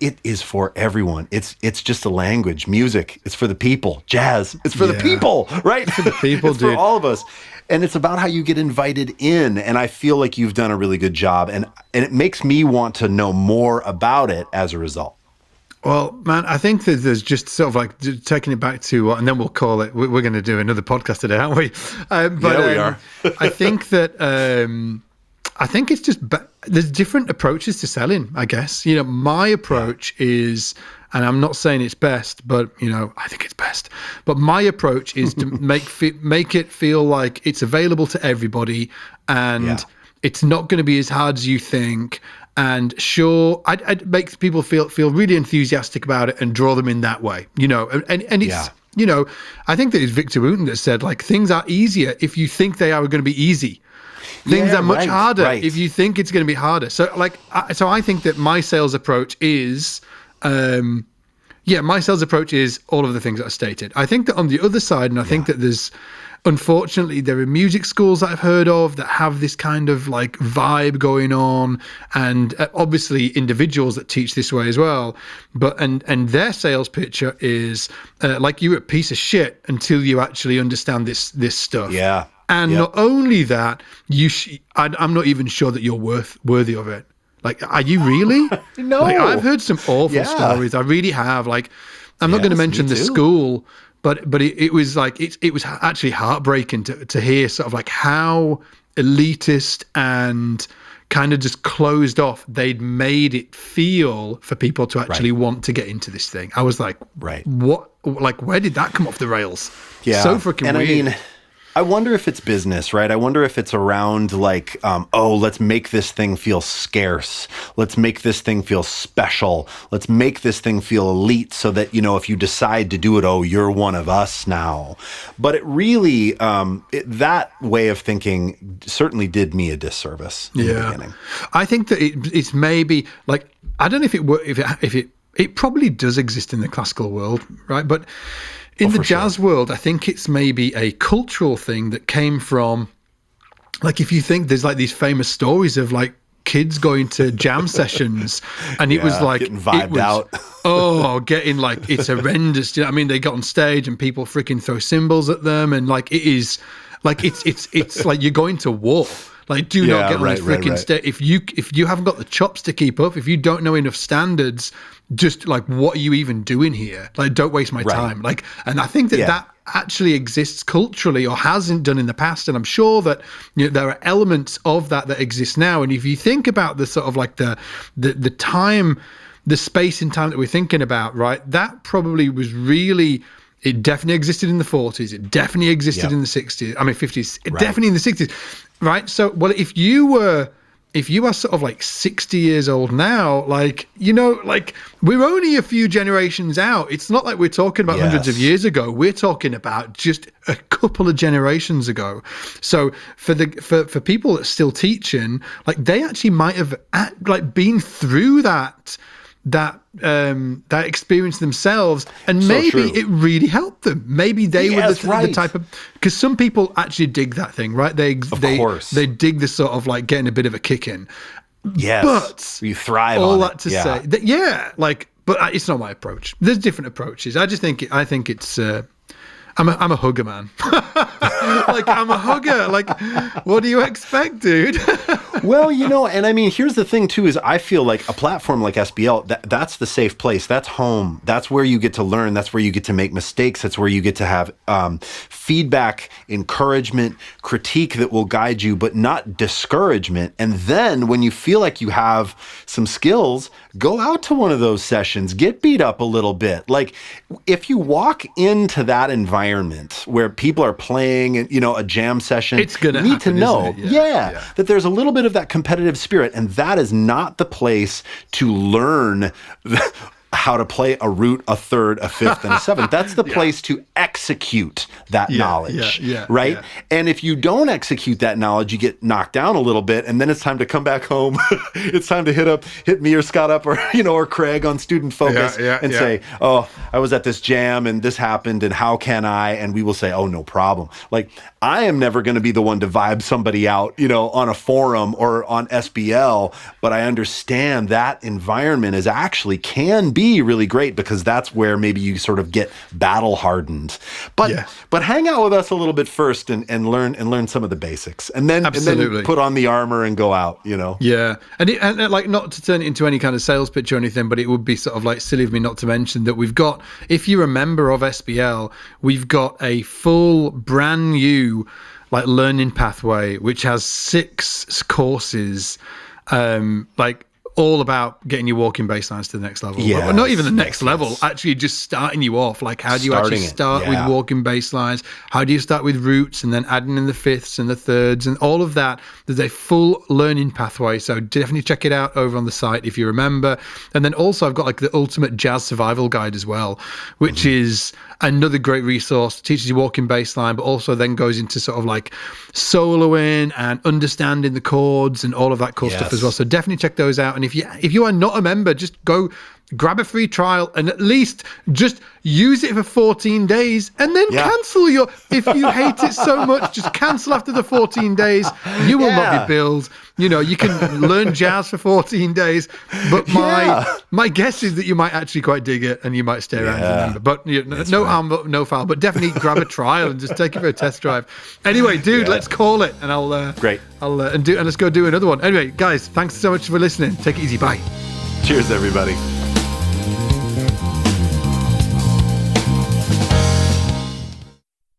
it is for everyone. It's just a language. Music, it's for the people. Jazz, it's for the people, right? For the people, it's for all of us. And it's about how you get invited in. And I feel like you've done a really good job. And it makes me want to know more about it as a result. Well, man, I think that there's just sort of like taking it back to, and then we'll call it. We're going to do another podcast today, aren't we? We are. I think that I think it's just there's different approaches to selling. I guess my approach is, and I'm not saying it's best, but I think it's best. But my approach is to make it feel like it's available to everybody, and it's not going to be as hard as you think. And sure, I'd make people feel really enthusiastic about it and draw them in that way, and it's, I think that it's Victor Wooten that said, like, things are easier if you think they are going to be easy. Things are much harder if you think it's going to be harder. So I think that my sales approach is, my sales approach is all of the things that I stated. I think that on the other side, and I think that unfortunately, there are music schools that I've heard of that have this kind of like vibe going on, and obviously individuals that teach this way as well. But and their sales picture is like, you're a piece of shit until you actually understand this stuff. Yeah. And not only that, I'm not even sure that you're worthy of it. Like, are you really? No. Like, I've heard some awful stories. I really have. Like, I'm not going to mention the school. But it was like, it was actually heartbreaking to hear sort of like how elitist and kind of just closed off they'd made it feel for people to actually want to get into this thing. I was like, what? Like, where did that come off the rails? Yeah. So freaking weird. I mean, I wonder if it's business, right? I wonder if it's around like, let's make this thing feel scarce. Let's make this thing feel special. Let's make this thing feel elite so that, if you decide to do it, you're one of us now. But it really, that way of thinking certainly did me a disservice in the beginning. I think that it's maybe like, I don't know if it probably does exist in the classical world, right? But in the jazz world, I think it's maybe a cultural thing that came from, like, if you think there's like these famous stories of like kids going to jam sessions, and it was like, getting vibed out. Getting like, it's horrendous. I mean, they got on stage and people freaking throw cymbals at them, and like, it is like, it's like you're going to war. Like, do not get on this freaking stage. If you haven't got the chops to keep up, if you don't know enough standards, just like, what are you even doing here? Like, don't waste my time. Like, and I think that actually exists culturally, or hasn't done in the past. And I'm sure that there are elements of that exist now. And if you think about the sort of like the time, the space and time that we're thinking about, right? That probably was really. It definitely existed in the 40s. It definitely existed in the 60s. I mean, 50s. Definitely in the 60s, right? So, well, if you are sort of like 60 years old now, like, like, we're only a few generations out. It's not like we're talking about hundreds of years ago. We're talking about just a couple of generations ago. So for people that are still teaching, like, they actually might have like been through that experience themselves, and maybe it really helped them. Maybe they were the type of, because some people actually dig that thing, right? They dig the sort of like getting a bit of a kick in. Yes, but you thrive all on that to say that, like, but it's not my approach. There's different approaches. I think it's I'm a hugger, man. Like, I'm a hugger. Like, what do you expect, dude? Well, and I mean, here's the thing too, is I feel like a platform like SBL, that's the safe place. That's home. That's where you get to learn. That's where you get to make mistakes. That's where you get to have feedback, encouragement, critique that will guide you, but not discouragement. And then when you feel like you have some skills, go out to one of those sessions, get beat up a little bit. Like, if you walk into that environment where people are playing, a jam session, it's gonna you need happen, to know, yeah, that there's a little bit of that competitive spirit, and that is not the place to learn how to play a root, a third, a fifth, and a seventh. That's the place to execute that knowledge, right? Yeah. And if you don't execute that knowledge, you get knocked down a little bit, and then it's time to come back home. It's time to hit me or Scott up, or or Craig on Student Focus, and say, "Oh, I was at this jam, and this happened, and how can I?" And we will say, "Oh, no problem." Like, I am never going to be the one to vibe somebody out, on a forum or on SBL, but I understand that environment can be really great because that's where maybe you sort of get battle hardened. But hang out with us a little bit first and learn some of the basics, and then put on the armor and go out. Yeah, and like, not to turn it into any kind of sales pitch or anything, but it would be sort of like silly of me not to mention that we've got, if you're a member of SBL, we've got a full brand new like learning pathway which has 6 courses, like all about getting your walking baselines to the next level. Yes, not even the next level, actually just starting you off. Like, how do you actually start with walking baselines? How do you start with roots and then adding in the fifths and the thirds and all of that? There's a full learning pathway. So definitely check it out over on the site if you remember. And then also I've got like the ultimate jazz survival guide as well, which is another great resource. Teaches you walking baseline, but also then goes into sort of like soloing and understanding the chords and all of that cool stuff as well. So definitely check those out. And if you are not a member, just go grab a free trial and at least just use it for 14 days and then cancel if you hate it so much, just cancel after the 14 days. You will not be billed. You can learn jazz for 14 days, but my guess is that you might actually quite dig it and you might stay around as a member. But no harm, no foul, but definitely grab a trial and just take it for a test drive. Anyway, dude, let's call it, and let's go do another one. Anyway, guys, thanks so much for listening. Take it easy. Bye. Cheers, everybody.